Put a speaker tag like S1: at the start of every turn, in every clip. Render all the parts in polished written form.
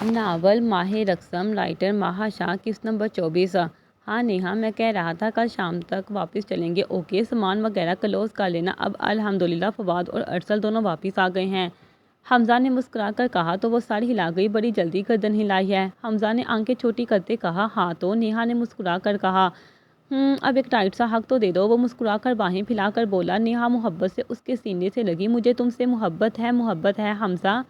S1: Novel ماہ رقصم، writer Maha شاہ، قسط number 24۔ ہاں نیہا، میں کہہ رہا تھا کل شام تک واپس چلیں گے۔ اوکے، سامان وغیرہ کلوز کر لینا۔ اب الحمدللہ فواد اور ارسل دونوں واپس آ گئے ہیں، حمزہ نے مسکرا کر کہا تو وہ سر ہلا گئی۔ بڑی جلدی گردن ہلائی ہے؟ حمزہ نے آنکھیں چھوٹی کرتے کہا۔ ہاں تو، نیہا نے مسکرا کر کہا۔ اب ایک ٹائٹ سا حق تو دے دو، وہ مسکرا کر باہیں پھیلا کر بولا۔ نیہا محبت سے اس کے سینے سے لگی۔ مجھے تم سے محبت ہے، محبت ہے۔ حمزہ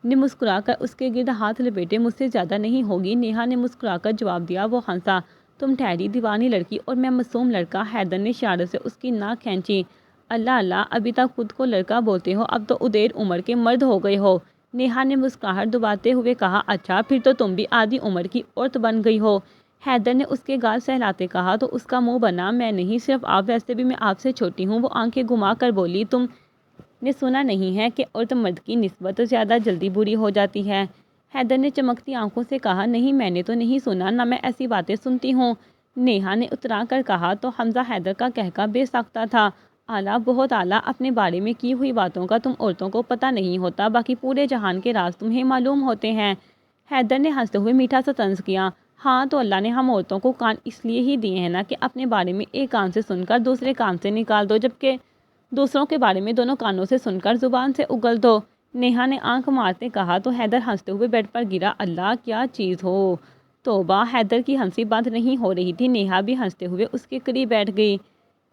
S1: نے مسکرا کر اس کے گرد ہاتھ لپیٹے۔ مجھ سے زیادہ نہیں ہوگی، نیہا نے مسکرا کر جواب دیا۔ وہ ہنسا۔ تم ٹھہری دیوانی لڑکی اور میں معصوم لڑکا، حیدر نے اشارے سے اس کی ناک کھینچی۔ اللہ اللہ، ابھی تک خود کو لڑکا بولتے ہو، اب تو ادھیڑ عمر کے مرد ہو گئے ہو، نیہا نے مسکراہٹ دباتے ہوئے کہا۔ اچھا، پھر تو تم بھی آدھی عمر کی عورت بن گئی ہو، حیدر نے اس کے گال سہلاتے کہا۔ تو اس کا منہ بنا۔ میں نہیں، صرف آپ، ویسے بھی میں آپ سے چھوٹی ہوں، وہ آنکھیں گھما کر بولی۔ تم نے سنا نہیں ہے کہ عورت مرد کی نسبت زیادہ جلدی بری ہو جاتی ہے؟ حیدر نے چمکتی آنکھوں سے کہا۔ نہیں، میں نے تو نہیں سنا، نہ میں ایسی باتیں سنتی ہوں، نیہا نے اترا کر کہا۔ تو حمزہ حیدر کا کہکہ بے ساختہ تھا۔ اعلیٰ، بہت اعلیٰ، اپنے بارے میں کی ہوئی باتوں کا تم عورتوں کو پتہ نہیں ہوتا، باقی پورے جہان کے راز تمہیں معلوم ہوتے ہیں، حیدر نے ہنستے ہوئے میٹھا سا طنز کیا۔ ہاں تو اللہ نے ہم عورتوں کو کان اس لیے ہی دیے ہیں نا کہ اپنے بارے میں ایک کان سے سن کر دوسرے کان سے نکال دو، جبکہ دوسروں کے بارے میں دونوں کانوں سے سن کر زبان سے اگل دو، نیہا نے آنکھ مارتے کہا۔ تو حیدر ہنستے ہوئے بیڈ پر گرا۔ اللہ، کیا چیز ہو! توبہ! حیدر کی ہنسی بند نہیں ہو رہی تھی۔ نیہا بھی ہنستے ہوئے اس کے قریب بیٹھ گئی۔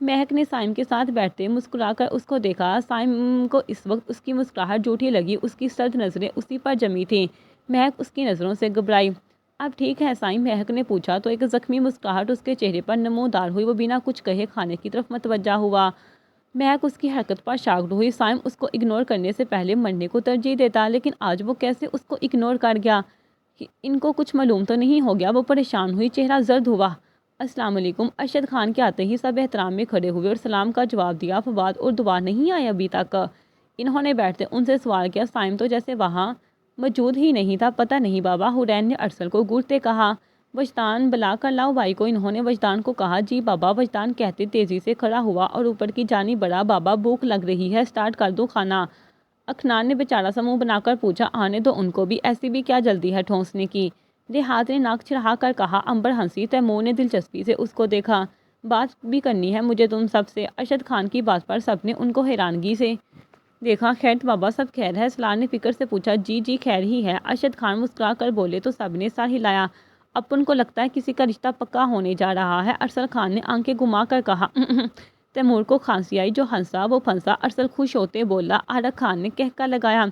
S1: مہک نے سائم کے ساتھ بیٹھتے مسکرا کر اس کو دیکھا۔ سائم کو اس وقت اس کی مسکراہٹ جھوٹی لگی، اس کی سرد نظریں اسی پر جمی تھیں۔ مہک اس کی نظروں سے گھبرائی۔ اب ٹھیک ہے سائم؟ مہک نے پوچھا تو ایک زخمی مسکراہٹ اس کے چہرے پر نمودار ہوئی۔ وہ بنا کچھ کہے کھانے کی طرف متوجہ ہوا۔ مہک اس کی حرکت پر شاکڈ ہوئی۔ سائم اس کو اگنور کرنے سے پہلے مرنے کو ترجیح دیتا، لیکن آج وہ کیسے اس کو اگنور کر گیا؟ ان کو کچھ معلوم تو نہیں ہو گیا؟ وہ پریشان ہوئی، چہرہ زرد ہوا۔ السلام علیکم، ارشد خان کے آتے ہی سب احترام میں کھڑے ہوئے اور سلام کا جواب دیا۔ فواد اور دعا نہیں آئے ابھی تک؟ انہوں نے بیٹھتے ان سے سوال کیا۔ سائم تو جیسے وہاں موجود ہی نہیں تھا۔ پتہ نہیں بابا، حرین نے ارسل کو گھورتے کہا۔ وجدان بلا کر لاؤ بھائی کو، انہوں نے وجدان کو کہا۔ جی بابا، وجدان کہتے تیزی سے کھڑا ہوا اور اوپر کی جانب بڑھا۔ بابا بھوک لگ رہی ہے، سٹارٹ کر دوں کھانا؟ اکھنان نے بیچارہ سا منہ بنا کر پوچھا۔ آنے دو ان کو بھی، ایسی بھی کیا جلدی ہے ٹھونسنے کی؟ دیہات نے ناک چڑھا کر کہا۔ امبر ہنسی۔ تیمور نے دلچسپی سے اس کو دیکھا۔ بات بھی کرنی ہے مجھے تم سب سے، ارشد خان کی بات پر سب نے ان کو حیرانگی سے دیکھا۔ خیرت بابا، سب خیر ہے؟ سلار نے فکر سے پوچھا۔ جی جی خیر ہی ہے، ارشد خان مسکرا کر بولے۔ تو سب نے سر ہلایا۔ اپن کو لگتا ہے کسی کا رشتہ پکا ہونے جا رہا ہے، ارسل خان نے آنکھیں گھما کر کہا۔ تیمور کو کھانسی آئی، جو ہنسا وہ پھنسا۔ ارسل خوش ہوتے بولا۔ آرک خان نے کہکا لگایا۔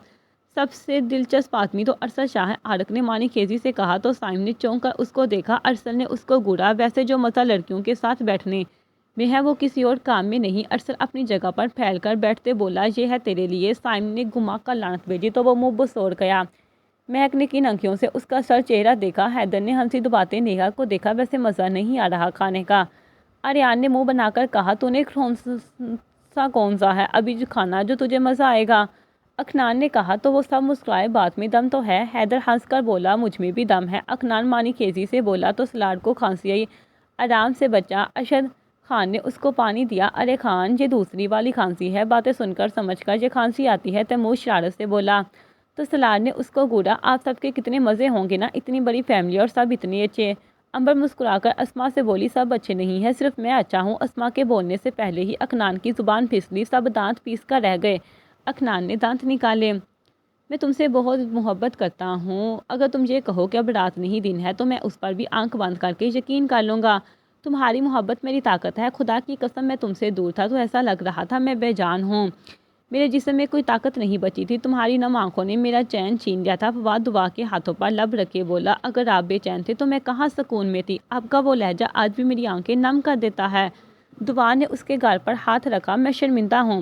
S1: سب سے دلچسپ آدمی تو ارسل شاہ ہے، آرک نے معنی خیزی سے کہا۔ تو سائم نے چونک کر اس کو دیکھا۔ ارسل نے اس کو گھورا۔ ویسے جو مزہ لڑکیوں کے ساتھ بیٹھنے میں ہے وہ کسی اور کام میں نہیں۔ ارسل اپنی جگہ پر پھیل کر بیٹھتے بولا۔ یہ ہے تیرے لیے۔ سائم نے گھما کر لعنت بھیجی تو وہ منہ بسوڑ گیا۔ مہک نے کن آنکھوں سے اس کا سر چہرہ دیکھا۔ حیدر نے ہنسی دباتے نیہا کو دیکھا۔ ویسے مزہ نہیں آ رہا کھانے کا؟ آریان نے منہ بنا کر کہا۔ تو نے سا کون سا ہے ابھی جو کھانا جو تجھے مزہ آئے گا؟ اکھنان نے کہا۔ تو وہ سب مسکرائے۔ بات میں دم تو ہے؟ حیدر ہنس کر بولا۔ مجھ میں بھی دم ہے، اکھنان معنی خیزی سے بولا۔ تو سلار کو کھانسی آئی۔ آرام سے بچہ، ارشد خان نے اس کو پانی دیا۔ ارے خان، یہ دوسری والی کھانسی ہے، باتیں سن کر سمجھ کر یہ کھانسی آتی ہے، تیمور شرارت سے بولا۔ تو سلار نے اس کو گھورا۔ آپ سب کے کتنے مزے ہوں گے نا، اتنی بڑی فیملی اور سب اتنے اچھے۔ امبر مسکرا کر اسما سے بولی۔ سب اچھے نہیں ہیں، صرف میں اچھا ہوں۔ اسما کے بولنے سے پہلے ہی اکھنان کی زبان پھسلی۔ سب دانت پیس کر رہ گئے۔ اکھنان نے دانت نکالے۔ میں تم سے بہت محبت کرتا ہوں، اگر تم یہ کہو کہ اب رات نہیں دن ہے تو میں اس پر بھی آنکھ بند کر کے یقین کر لوں گا۔ تمہاری محبت میری طاقت ہے، خدا کی قسم میں تم سے دور تھا تو ایسا لگ رہا تھا میں بے جان ہوں، میرے جسم میں کوئی طاقت نہیں بچی تھی، تمہاری نم آنکھوں نے میرا چین چھین لیا تھا۔ فواد دعا کے ہاتھوں پر لب رکھے بولا۔ اگر آپ بے چین تھے تو میں کہاں سکون میں تھی؟ آپ کا وہ لہجہ آج بھی میری آنکھیں نم کر دیتا ہے۔ دعا نے اس کے گال پر ہاتھ رکھا۔ میں شرمندہ ہوں،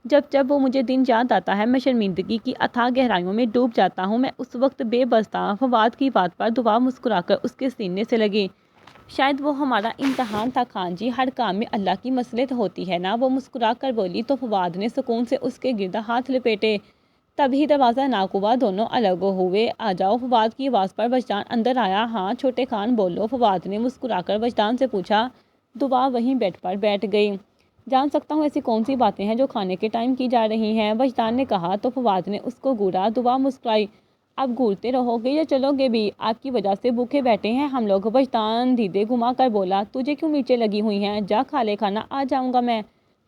S1: جب وہ مجھے دن یاد آتا ہے میں شرمندگی کی اتھاہ گہرائیوں میں ڈوب جاتا ہوں، میں اس وقت بے بس تھا۔ فواد کی بات پر دعا مسکرا کر اس کے سینے سے لگی۔ شاید وہ ہمارا امتحان تھا خان جی، ہر کام میں اللہ کی مصلحت ہوتی ہے نا، وہ مسکرا کر بولی۔ تو فواد نے سکون سے اس کے گرد ہاتھ لپیٹے۔ تبھی دروازہ ناک ہوا، دونوں الگ ہوئے۔ آ جاؤ، فواد کی آواز پر وجدان اندر آیا۔ ہاں چھوٹے خان بولو، فواد نے مسکرا کر وجدان سے پوچھا۔ دعا وہیں بیڈ پر بیٹھ گئی۔ جان سکتا ہوں ایسی کون سی باتیں ہیں جو کھانے کے ٹائم کی جا رہی ہیں؟ وجدان نے کہا۔ تو فواد نے اس کو گھورا۔ دعا مسکرائی۔ آپ گھورتے رہو گے یا چلو گے بھی؟ آپ کی وجہ سے بھوکے بیٹھے ہیں ہم لوگ۔ وجدان دھیدے گھما کر بولا، تجھے کیوں مرچیں لگی ہوئی ہیں؟ جا کھا لے کھانا، آ جاؤں گا میں۔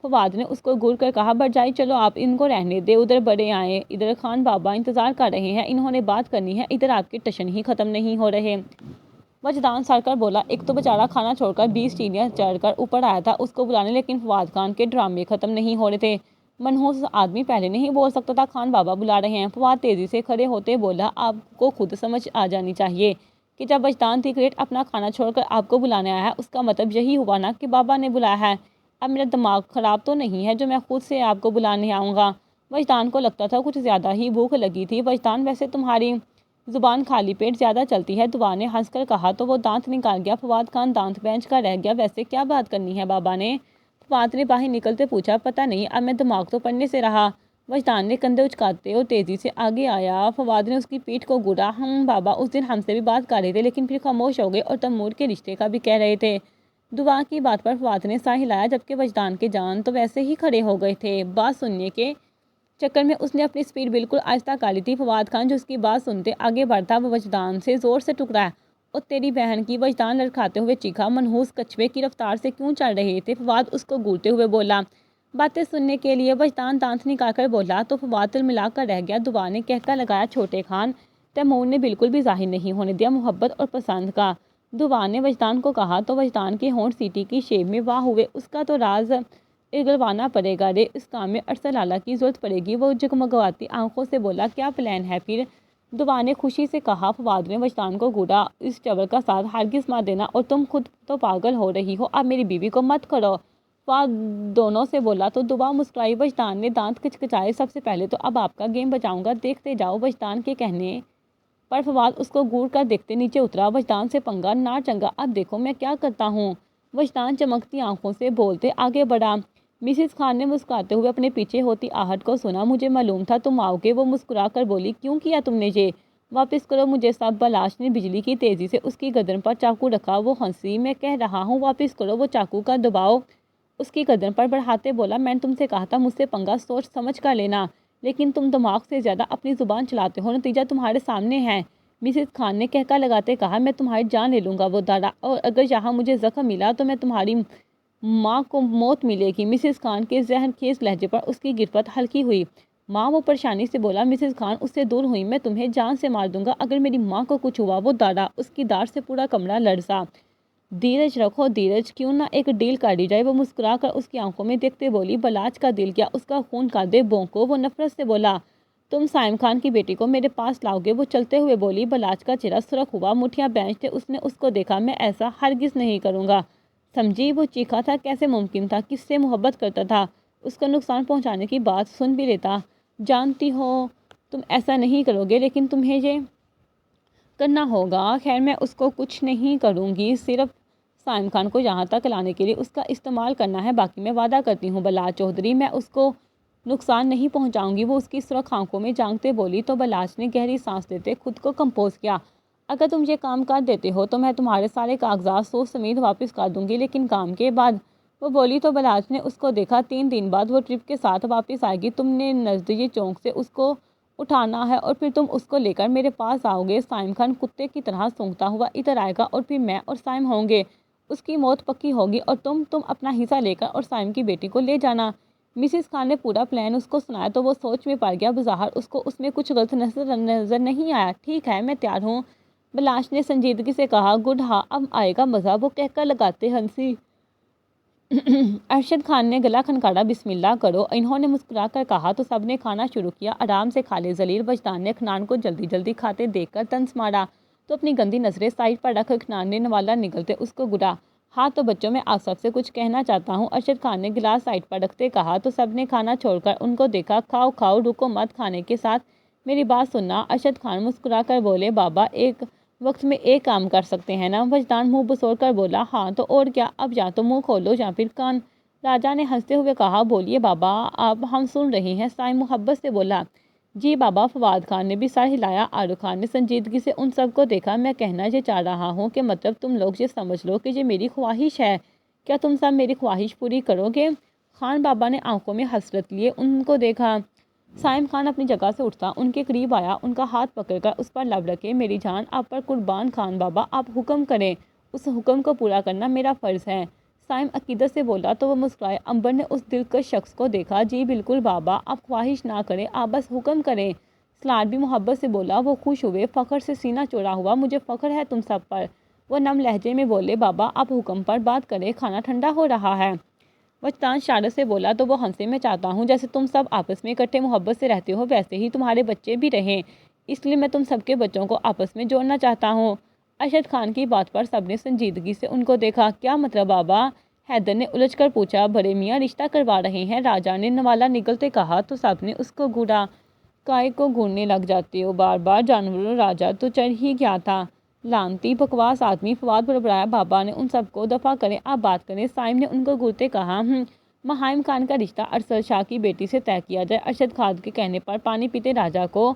S1: فواد نے اس کو گھور کر کہا، بھرجائی چلو آپ ان کو رہنے دے، ادھر بڑے آئے، ادھر خان بابا انتظار کر رہے ہیں، انہوں نے بات کرنی ہے، ادھر آپ کے ٹشن ہی ختم نہیں ہو رہے۔ وجدان سر کر بولا، ایک تو بیچارہ کھانا چھوڑ کر 20 سیڑھیاں چڑھ کر اوپر آیا تھا اس کو بلانے، لیکن فواد خان کے ڈرامے ختم نہیں ہو رہے تھے۔ منحوس آدمی پہلے نہیں بول سکتا تھا خان بابا بلا رہے ہیں؟ فواد تیزی سے کھڑے ہوتے بولا، آپ کو خود سمجھ آ جانی چاہیے کہ جب وجدان سیکریٹ اپنا کھانا چھوڑ کر آپ کو بلانے آیا ہے اس کا مطلب یہی ہوا نا کہ بابا نے بلایا ہے۔ اب میرا دماغ خراب تو نہیں ہے جو میں خود سے آپ کو بلانے آؤں گا؟ وجدان کو لگتا تھا کچھ زیادہ ہی بھوک لگی تھی۔ وجدان، ویسے تمہاری زبان خالی پیٹ زیادہ چلتی ہے، دعا نے ہنس کر کہا تو وہ دانت نکال گیا۔ فواد خان دانت بینچ کا رہ گیا، ویسے کیا بات کرنی ہے بابا نے؟ فواد نے باہر نکلتے پوچھا، پتہ نہیں، اب میں دماغ تو پڑھنے سے رہا۔ وجدان نے کندھے اچکاتے اور تیزی سے آگے آیا۔ فواد نے اس کی پیٹھ کو گھورا، بابا اس دن ہم سے بھی بات کر رہے تھے لیکن پھر خاموش ہو گئے اور تیمور کے رشتے کا بھی کہہ رہے تھے۔ دعا کی بات پر فواد نے سر ہلایا، جبکہ وجدان کے جان تو ویسے ہی کھڑے ہو گئے تھے۔ بات سننے کے چکر میں اس نے اپنی سپیڈ بالکل آہستہ کر لی تھی۔ فواد خان جو اس کی بات سنتے آگے بڑھتا، وہ وجدان سے زور سے ٹکرایا اور تیری بہن کی! وجدان لڑکھاتے ہوئے چیخا، منحوس کچھوے کی رفتار سے کیوں چل رہے تھے؟ فواد اس کو گھورتے ہوئے بولا، باتیں سننے کے لیے۔ وجدان دانت نکال کر بولا تو فواد تلملا کر رہ گیا۔ دعا نے کہکا لگایا، چھوٹے خان! تیمور نے بالکل بھی ظاہر نہیں ہونے دیا محبت اور پسند کا۔ دعا نے وجدان کو کہا تو وجدان کے ہونٹ سیٹی کی شیپ میں واہ ہوئے، اس کا تو راز اگلوانا پڑے گا رے، اس کام میں ارسل لالا کی ضرورت پڑے گی۔ وہ جگمگاتی آنکھوں سے بولا، کیا پلان ہے پھر؟ دعا نے خوشی سے کہا۔ فواد نے وجدان کو گھورا، اس چور کا ساتھ ہرگز مت دینا، اور تم خود تو پاگل ہو رہی ہو، اب میری بیوی کو مت کرو۔ فواد دونوں سے بولا تو دعا مسکرائی۔ وجدان نے دانت کچکچائے، سب سے پہلے تو اب آپ کا گیم بچاؤں گا، دیکھتے جاؤ۔ وجدان کے کہنے پر فواد اس کو گھور کر دیکھتے نیچے اترا۔ وجدان سے پنگا نہ چنگا، اب دیکھو میں کیا کرتا ہوں۔ وجدان چمکتی آنکھوں سے بولتے آگے بڑھا۔ مسز خان نے مسکراتے ہوئے اپنے پیچھے ہوتی آہٹ کو سنا، مجھے معلوم تھا تم آؤ گے۔ وہ مسکرا کر بولی، کیوں کیا تم نے یہ؟ واپس کرو مجھے سب۔ بلاش نے بجلی کی تیزی سے اس کی گردن پر چاقو رکھا۔ وہ ہنسی، میں کہہ رہا ہوں واپس کرو۔ وہ چاقو کا دباؤ اس کی گردن پر بڑھاتے بولا، میں نے تم سے کہا تھا مجھ سے پنگا سوچ سمجھ کر لینا، لیکن تم دماغ سے زیادہ اپنی زبان چلاتے ہو، نتیجہ تمہارے سامنے ہے۔ مسز خان نے کہکا لگاتے کہا، میں تمہاری جان لے لوں گا وہ دادا، اور اگر یہاں مجھے زخم ملا تو میں تمہاری ماں کو موت ملے گی۔ مسز خان کے زہر خیز لہجے پر اس کی گرفت ہلکی ہوئی۔ ماں؟ وہ پریشانی سے بولا۔ مسز خان اس سے دور ہوئی، میں تمہیں جان سے مار دوں گا اگر میری ماں کو کچھ ہوا۔ وہ دادا! اس کی ڈانٹ سے پورا کمرہ لرزا۔ دھیرج رکھو دھیرج، کیوں نہ ایک ڈیل کر لی جائے؟ وہ مسکرا کر اس کی آنکھوں میں دیکھتے بولی، بلاچ کا دل کیا؟ اس کا خون کر دے بونکو۔ وہ نفرت سے بولا، تم سائم خان کی بیٹی کو میرے پاس لاؤ گے؟ وہ چلتے ہوئے بولی۔ بلاچ کا چہرہ سرخ ہوا، مٹھیاں بینچتے اس نے اس کو دیکھا، میں ایسا ہرگز نہیں کروں گا، سمجھی؟ وہ چیخا تھا، کیسے ممکن تھا؟ کس سے محبت کرتا تھا؟ اس کو نقصان پہنچانے کی بات سن بھی لیتا۔ جانتی ہو تم ایسا نہیں کرو گے، لیکن تمہیں یہ کرنا ہوگا۔ خیر میں اس کو کچھ نہیں کروں گی، صرف سائم خان کو یہاں تک لانے کے لیے اس کا استعمال کرنا ہے، باقی میں وعدہ کرتی ہوں بلاچ چودھری، میں اس کو نقصان نہیں پہنچاؤں گی۔ وہ اس کی سرخ آنکھوں میں جھانکتے بولی تو بلاچ نے گہری سانس لیتے خود کو کمپوز کیا، اگر تم یہ کام کر دیتے ہو تو میں تمہارے سارے کاغذات سوچ سمیت واپس کر دوں گی، لیکن کام کے بعد؟ وہ بولی تو بلاچ نے اس کو دیکھا، 3 دن بعد وہ ٹرپ کے ساتھ واپس آئے گی، تم نے نزدیکی چوک سے اس کو اٹھانا ہے اور پھر تم اس کو لے کر میرے پاس آؤ گے۔ سائم خان کتے کی طرح سونگھتا ہوا ادھر آئے گا اور پھر میں اور سائم ہوں گے، اس کی موت پکی ہوگی، اور تم اپنا حصہ لے کر اور سائم کی بیٹی کو لے جانا۔ مسز خان نے پورا پلان اس کو سنایا تو وہ سوچ میں پڑ گیا، بظاہر اس کو اس میں کچھ غلط نظر نہیں آیا۔ ٹھیک ہے، میں تیار ہوں، بلاش نے سنجیدگی سے کہا۔ گڈ، ہاں اب آئے گا مزہ۔ وہ کہکا لگاتے ہنسی۔ ارشد خان نے گلا کھنکھاڑا، بسم اللہ کرو، انہوں نے مسکرا کر کہا تو سب نے کھانا شروع کیا۔ آرام سے کھا لے ذلیل۔ وجدان نے کھنان کو جلدی جلدی کھاتے دیکھ کر طنز مارا تو اپنی گندی نظریں سائڈ پر رکھ کر کھنان نے نوالا نگلتے اس کو گھورا۔ ہاں تو بچوں، میں آپ سب سے کچھ کہنا چاہتا ہوں، ارشد خان نے گلاس سائڈ پر رکھتے کہا تو سب نے کھانا چھوڑ کر ان کو دیکھا۔ کھاؤ کھاؤ، رکو مت، کھانے کے ساتھ میری بات سننا۔ ارشد خان مسکرا کر بولے، بابا ایک وقت میں ایک کام کر سکتے ہیں نا؟ وجدان منہ بسوڑ کر بولا، ہاں تو اور کیا، اب یا تو منہ کھولو یا پھر کان۔ راجا نے ہنستے ہوئے کہا، بولیے بابا، اب ہم سن رہے ہیں۔ سائم محبت سے بولا، جی بابا۔ فواد خان نے بھی سر ہلایا۔ آرو خان نے سنجیدگی سے ان سب کو دیکھا، میں کہنا یہ چاہ رہا ہوں کہ مطلب تم لوگ یہ سمجھ لو کہ یہ میری خواہش ہے، کیا تم سب میری خواہش پوری کرو گے؟ خان بابا نے آنکھوں میں حسرت لیے ان کو دیکھا۔ سائم خان اپنی جگہ سے اٹھتا ان کے قریب آیا، ان کا ہاتھ پکڑ کر اس پر لب رکھے، میری جان آپ پر قربان خان بابا، آپ حکم کریں، اس حکم کو پورا کرنا میرا فرض ہے۔ سائم عقیدت سے بولا تو وہ مسکرائے۔ امبر نے اس دلکش شخص کو دیکھا۔ جی بالکل بابا، آپ خواہش نہ کریں، آپ بس حکم کریں۔ سلار بھی محبت سے بولا۔ وہ خوش ہوئے، فخر سے سینہ چوڑا ہوا۔ مجھے فخر ہے تم سب پر۔ وہ نم لہجے میں بولے، بابا آپ حکم پر بات کریں، کھانا ٹھنڈا ہو رہا ہے۔ وجدان شارت سے بولا تو وہ ہنسے، میں چاہتا ہوں جیسے تم سب آپس میں اکٹھے محبت سے رہتے ہو ویسے ہی تمہارے بچے بھی رہیں، اس لیے میں تم سب کے بچوں کو آپس میں جوڑنا چاہتا ہوں۔ ارشد خان کی بات پر سب نے سنجیدگی سے ان کو دیکھا۔ کیا مطلب بابا؟ حیدر نے الجھ کر پوچھا۔ بڑے میاں رشتہ کروا رہے ہیں، راجا نے نوالا نگلتے کہا تو سب نے اس کو گھورا۔ کائے کو گھورنے لگ جاتے ہو بار بار جانوروں، راجا تو چڑھ ہی گیا تھا۔ لانتی بکواس آدمی، فواد بڑبڑایا۔ بابا نے ان سب کو دفع کریں، آپ بات کریں۔ سائم نے ان کو گھورتے کہا، مہائم خان کا رشتہ ارسل شاہ کی بیٹی سے طے کیا جائے۔ ارشد خان کے کہنے پر پانی پیتے راجا کو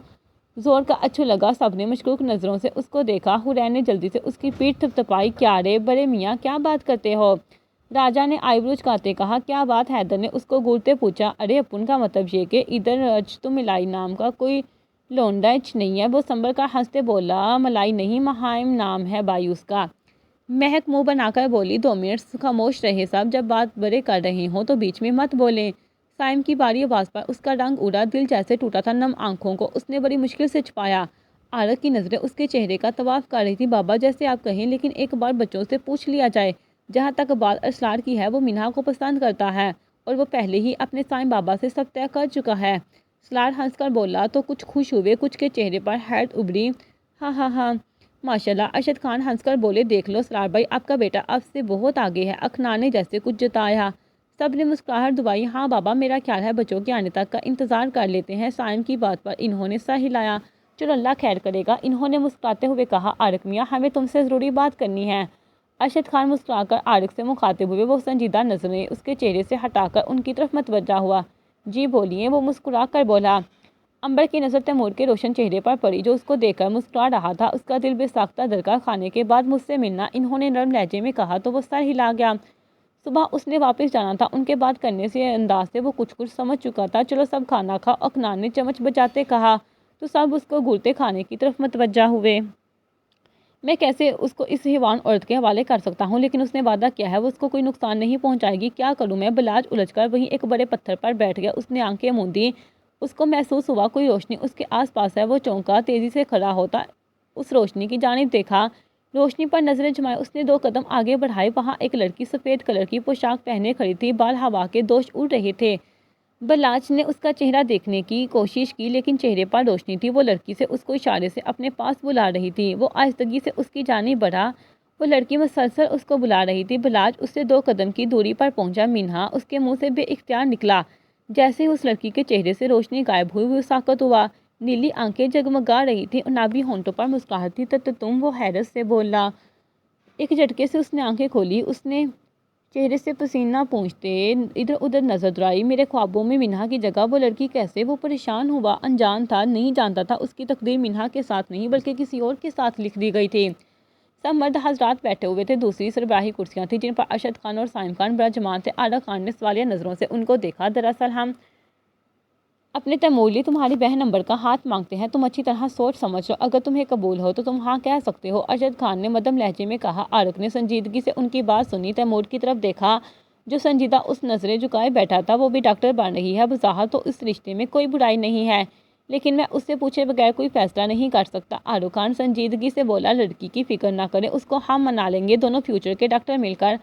S1: زور کا اچھو لگا۔ سب نے مشکوک نظروں سے اس کو دیکھا۔ حرین نے جلدی سے اس کی پیٹھ تھپتھپائی۔ کیا رے بڑے میاں، کیا بات کرتے ہو؟ راجا نے آئی برو اچکاتے کہا۔ کیا بات؟ حیدر نے اس کو گھورتے پوچھا۔ ارے اپن کا مطلب یہ کہ ادھر اج تو ملائی نام کا کوئی لونڈا اچ نہیں ہے۔ وہ سنبھل کر ہنستے بولا، ملائی نہیں، مہائم نام ہے بھائی اس کا۔ مہک منہ بنا کر بولی۔ 2 منٹ خاموش رہے سب۔ جب بات بڑے کر رہے ہوں تو بیچ میں مت بولیں۔ سائم کی باری آواز پر اس کا رنگ اڑا، دل جیسے ٹوٹا تھا۔ نم آنکھوں کو اس نے بڑی مشکل سے چھپایا۔ عارق کی نظریں اس کے چہرے کا طواف کر رہی تھی۔ بابا جیسے آپ کہیں، لیکن ایک بار بچوں سے پوچھ لیا جائے۔ جہاں تک بات اسرار کی ہے، وہ منہا کو پسند کرتا ہے اور وہ پہلے ہی اپنے سائم بابا سے سب طے کر چکا ہے۔ سلار ہنس کر بولا تو کچھ خوش ہوئے، کچھ کے چہرے پر حیرت ابھری۔ ہاں ہاں ہاں ماشاءاللہ۔ ارشد خان ہنس کر بولے، دیکھ لو سلار بھائی، آپ کا بیٹا آپ سے بہت آگے ہے۔ اکھنان نے جیسے کچھ جتایا۔ سب نے مسکراہٹ دبائی۔ ہاں بابا، میرا خیال ہے بچوں کے آنے تک کا انتظار کر لیتے ہیں۔ سائم کی بات پر انہوں نے سر ہلایا۔ چلو اللہ خیر کرے گا، انہوں نے مسکراتے ہوئے کہا۔ عارق میاں، ہمیں تم سے ضروری بات کرنی ہے۔ ارشد خان مسکرا کر عارق سے مخاطب ہوئے۔ وہ سنجیدہ نظریں اس کے چہرے سے ہٹا کر ان کی طرف متوجہ ہوا۔ جی بولیے، وہ مسکرا کر بولا۔ امبر کی نظر تیمور کے روشن چہرے پر پڑی، جو اس کو دیکھ کر مسکرا رہا تھا۔ اس کا دل بے ساختہ دھڑکا۔ کھانے کے بعد مجھ سے ملنا، انہوں نے نرم لہجے میں کہا تو وہ سر ہلا گیا۔ صبح اس نے واپس جانا تھا، ان کے بات کرنے سے انداز سے وہ کچھ سمجھ چکا تھا۔ چلو سب کھانا کھاؤ، اکھنان نے چمچ بجاتے کہا تو سب اس کو گھورتے کھانے کی طرف متوجہ ہوئے۔ میں کیسے اس کو اس حیوان عورت کے حوالے کر سکتا ہوں، لیکن اس نے وعدہ کیا ہے وہ اس کو کوئی نقصان نہیں پہنچائے گی۔ کیا کروں میں؟ بلاج الجھ کر وہیں ایک بڑے پتھر پر بیٹھ گیا۔ اس نے آنکھیں موندی۔ اس کو محسوس ہوا کوئی روشنی اس کے آس پاس ہے۔ وہ چونکا، تیزی سے کھڑا ہوتا اس روشنی کی جانب دیکھا۔ روشنی پر نظریں جمائے اس نے 2 قدم آگے بڑھائے۔ وہاں ایک لڑکی سفید کلر کی پوشاک پہنے کھڑی تھی، بال ہوا کے دوش اڑ رہے تھے۔ بلاج نے اس کا چہرہ دیکھنے کی کوشش کی، لیکن چہرے پر روشنی تھی۔ وہ لڑکی سے اس کو اشارے سے اپنے پاس بلا رہی تھی۔ وہ آہستگی سے اس کی جانب بڑھا۔ وہ لڑکی مسلسل اس کو بلا رہی تھی۔ بلاج اس سے 2 قدم کی دوری پر پہنچا۔ منہا اس کے منہ سے بے اختیار نکلا۔ جیسے ہی اس لڑکی کے چہرے سے روشنی غائب ہوئی، وہ ساکت ہوا۔ نیلی آنکھیں جگمگا رہی تھیں، نابی ہونٹوں پر مسکراہٹ تھی۔ تم، وہ حیرت سے بولا۔ ایک جھٹکے سے اس نے آنکھیں کھولی۔ اس نے چہرے سے پسینہ پوچھتے ادھر ادھر نظر دوڑائی۔ میرے خوابوں میں منہا کی جگہ وہ لڑکی کیسے؟ وہ پریشان ہوا۔ انجان تھا، نہیں جانتا تھا اس کی تقدیر منہا کے ساتھ نہیں بلکہ کسی اور کے ساتھ لکھ دی گئی تھی۔ سب مرد حضرات بیٹھے ہوئے تھے۔ دوسری سربراہی کرسیاں تھیں جن پر ارشد خان اور سائم خان براجمان تھے۔ عارق خان نے سوالیہ نظروں سے ان کو دیکھا۔ دراصل ہم اپنے تیمور لیے تمہاری بہن امبر کا ہاتھ مانگتے ہیں، تم اچھی طرح سوچ سمجھ لو، اگر تمہیں قبول ہو تو تم ہاں کہہ سکتے ہو۔ ارشد خان نے مدھم لہجے میں کہا۔ عارق نے سنجیدگی سے ان کی بات سنی، تیمور کی طرف دیکھا جو سنجیدہ اس نظریں جھکائے بیٹھا تھا۔ وہ بھی ڈاکٹر بن رہی ہے، بظاہر تو اس رشتے میں کوئی برائی نہیں ہے، لیکن میں اس سے پوچھے بغیر کوئی فیصلہ نہیں کر سکتا۔ عارق خان سنجیدگی سے بولا، لڑکی کی فکر نہ کریں، اس کو ہم منا لیں گے، دونوں فیوچر کے ڈاکٹر مل کر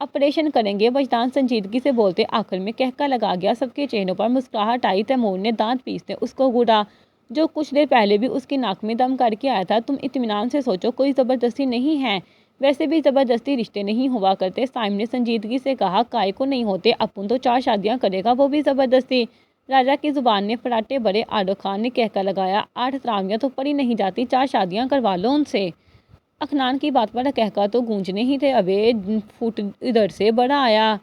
S1: آپریشن کریں گے۔ وجدان سنجیدگی سے بولتے آخر میں کہکا لگا گیا۔ سب کے چہروں پر مسکراہٹ آئی۔ تیمور نے دانت پیستے اس کو گھورا، جو کچھ دیر پہلے بھی اس کی ناک میں دم کر کے آیا تھا۔ تم اطمینان سے سوچو، کوئی زبردستی نہیں ہے، ویسے بھی زبردستی رشتے نہیں ہوا کرتے۔ سائم نے سنجیدگی سے کہا، کائے کو نہیں ہوتے، اپن تو 4 شادیاں کرے گا، وہ بھی زبردستی۔ راجا کی زبان نے فراٹے بڑے۔ عارق خان نے کہکا لگایا، 8 حرامیاں تو پڑی نہیں جاتی، 4 شادیاں کروا لو ان سے۔ اکھنان کی بات پر کہکا تو گونجنے ہی تھے۔ ابے فوٹ ادھر سے بڑا آیا۔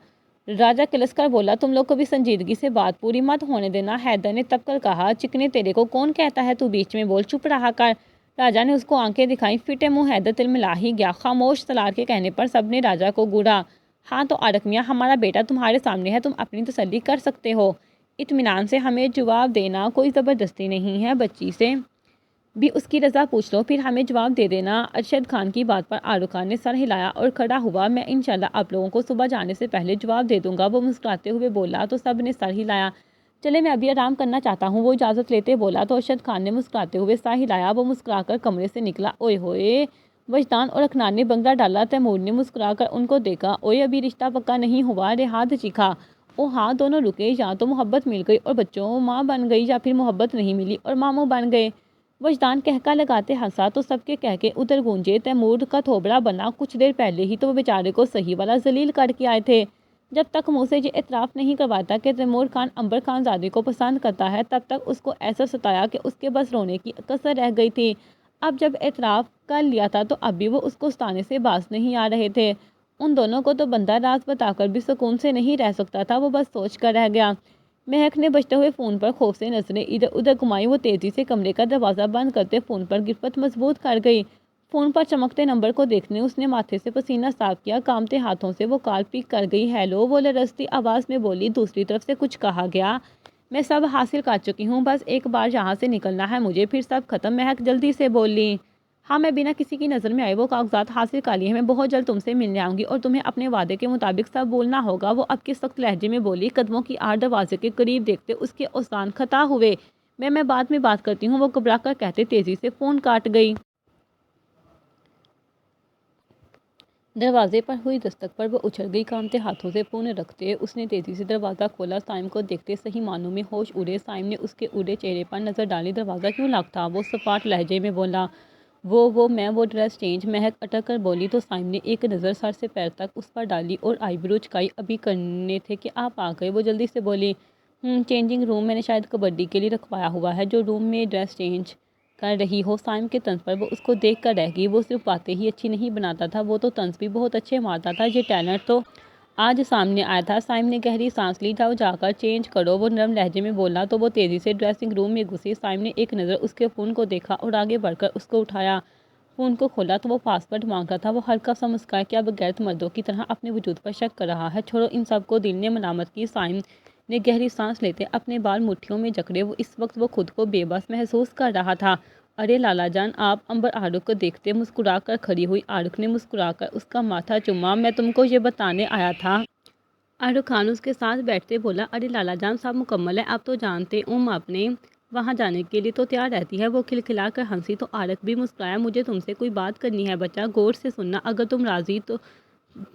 S1: راجا کلس کر بولا، تم لوگ کو بھی سنجیدگی سے بات پوری مت ہونے دینا۔ حیدر نے تپ کر کہا، چکنے تیرے کو کون کہتا ہے تو بیچ میں بول، چپ رہا کر۔ راجا نے اس کو آنکھیں دکھائیں۔ فٹے منہ حیدر تلملا ہی گیا۔ خاموش۔ سلار کے کہنے پر سب نے راجا کو گھورا۔ ہاں تو عارق میاں، ہمارا بیٹا تمہارے سامنے ہے، تم اپنی تسلی کر سکتے ہو۔ اطمینان سے ہمیں جواب دینا، کوئی زبردستی نہیں ہے، بچی سے بھی اس کی رضا پوچھ لو پھر ہمیں جواب دے دینا۔ ارشد خان کی بات پر آروق خان نے سر ہلایا اور کھڑا ہوا۔ میں انشاءاللہ آپ لوگوں کو صبح جانے سے پہلے جواب دے دوں گا، وہ مسکراتے ہوئے بولا تو سب نے سر ہلایا۔ چلے میں ابھی آرام کرنا چاہتا ہوں، وہ اجازت لیتے بولا تو ارشد خان نے مسکراتے ہوئے سر ہلایا۔ وہ مسکرا کر کمرے سے نکلا۔ اوئے ہوئے، وجدان اور اخنان نے بنگلہ ڈالا۔ تیمور نے مسکرا کر ان کو دیکھا۔ اوئے ابھی رشتہ پکا نہیں ہوا، رحاد چیخا۔ او ہاں، دونوں رکے، یا تو محبت مل گئی اور بچوں ماں بن گئی، یا پھر محبت نہیں ملی اور ماموں بن گئے۔ وجدان کہکا لگاتے ہنسا تو سب کے کہکے ادھر گونجے۔ تیمور کا تھوبڑا بنا، کچھ دیر پہلے ہی تو وہ بیچارے کو صحیح والا ذلیل کر کے آئے تھے۔ جب تک منہ سے یہ اعتراف نہیں کرواتا کہ تیمور خان عنبر خان زادی کو پسند کرتا ہے، تب تک اس کو ایسا ستایا کہ اس کے بس رونے کی کسر رہ گئی تھی۔ اب جب اعتراف کر لیا تھا تو اب بھی وہ اس کو ستانے سے باز نہیں آ رہے تھے۔ ان دونوں کو تو بندہ راز بتا کر بھی سکون سے نہیں رہ سکتا تھا، وہ بس سوچ کر رہ گیا۔ مہک نے بجتے ہوئے فون پر خوف سے نظریں ادھر ادھر گھمائی۔ وہ تیزی سے کمرے کا دروازہ بند کرتے فون پر گرفت مضبوط کر گئی۔ فون پر چمکتے نمبر کو دیکھنے اس نے ماتھے سے پسینہ صاف کیا۔ کامتے ہاتھوں سے وہ کال پک کر گئی۔ ہیلو، وہ لرزتی آواز میں بولی۔ دوسری طرف سے کچھ کہا گیا؟ میں سب حاصل کر چکی ہوں، بس ایک بار یہاں سے نکلنا ہے مجھے، پھر سب ختم، مہک جلدی سے بولی۔ ہاں، میں بنا کسی کی نظر میں آئے وہ کاغذات حاصل کر لیے ہیں، میں بہت جلد تم سے ملنے آؤں گی اور تمہیں اپنے وعدے کے مطابق سب بولنا ہوگا، وہ اب کے سخت لہجے میں بولی۔ قدموں کی آڑ دروازے کے قریب دیکھتے اس کے اوزان خطا ہوئے۔ میں بعد میں بات کرتی ہوں، وہ گھبرا کر کہتے تیزی سے فون کاٹ گئی۔ دروازے پر ہوئی دستک پر وہ اچھل گئی۔ کامتے ہاتھوں سے فون رکھتے اس نے تیزی سے دروازہ کھولا۔ سائم کو دیکھتے صحیح معنوں میں ہوش اڑے۔ سائم نے اس کے اڑے چہرے پر نظر ڈالی۔ دروازہ کیوں لاک تھا؟ وہ سپاٹ لہجے میں بولا۔ میں وہ ڈریس چینج، مہک اٹک کر بولی تو سائم نے ایک نظر سر سے پیر تک اس پر ڈالی اور آئی برو چکائی۔ ابھی کرنے تھے کہ آپ آ گئے، وہ جلدی سے بولی۔ چینجنگ روم میں نے شاید کبڈی کے لیے رکھوایا ہوا ہے، جو روم میں ڈریس چینج کر رہی ہو۔ سائم کے طنز پر وہ اس کو دیکھ کر رہ گئی۔ وہ صرف باتیں ہی اچھی نہیں بناتا تھا، وہ تو طنز بھی بہت اچھے مارتا تھا، یہ ٹیلنٹ تو آج سامنے آیا تھا۔ سائم نے گہری سانس لی۔ جاؤ جا کر چینج کرو، وہ نرم لہجے میں بولا تو وہ تیزی سے ڈریسنگ روم میں گھسی۔ سائم نے ایک نظر اس کے فون کو دیکھا اور آگے بڑھ کر اس کو اٹھایا۔ فون کو کھولا تو وہ پاسورڈ مانگ رہا تھا۔ وہ ہلکا سا مسکرایا کہ اب غیرت مردوں کی طرح اپنے وجود پر شک کر رہا ہے۔ چھوڑو ان سب کو، دل نے ملامت کی۔ سائم نے گہری سانس لیتے اپنے بال مٹھیوں میں جکڑے۔ اس وقت وہ خود کو بے بس محسوس کر رہا تھا۔ ارے لالا جان آپ، عنبر آروق کو دیکھتے مسکرا کر کھڑی ہوئی۔ آروق نے مسکرا کر اس کا ماتھا چوما۔ میں تم کو یہ بتانے آیا تھا۔ آروق خان اس کے ساتھ بیٹھتے بولا۔ ارے لالا جان سب مکمل ہے، آپ تو جانتے اپنے وہاں جانے کے لیے تو تیار رہتی ہے۔ وہ کھلکھلا کر ہنسی تو آروق بھی مسکرایا۔ مجھے تم سے کوئی بات کرنی ہے بچہ، غور سے سننا، اگر تم راضی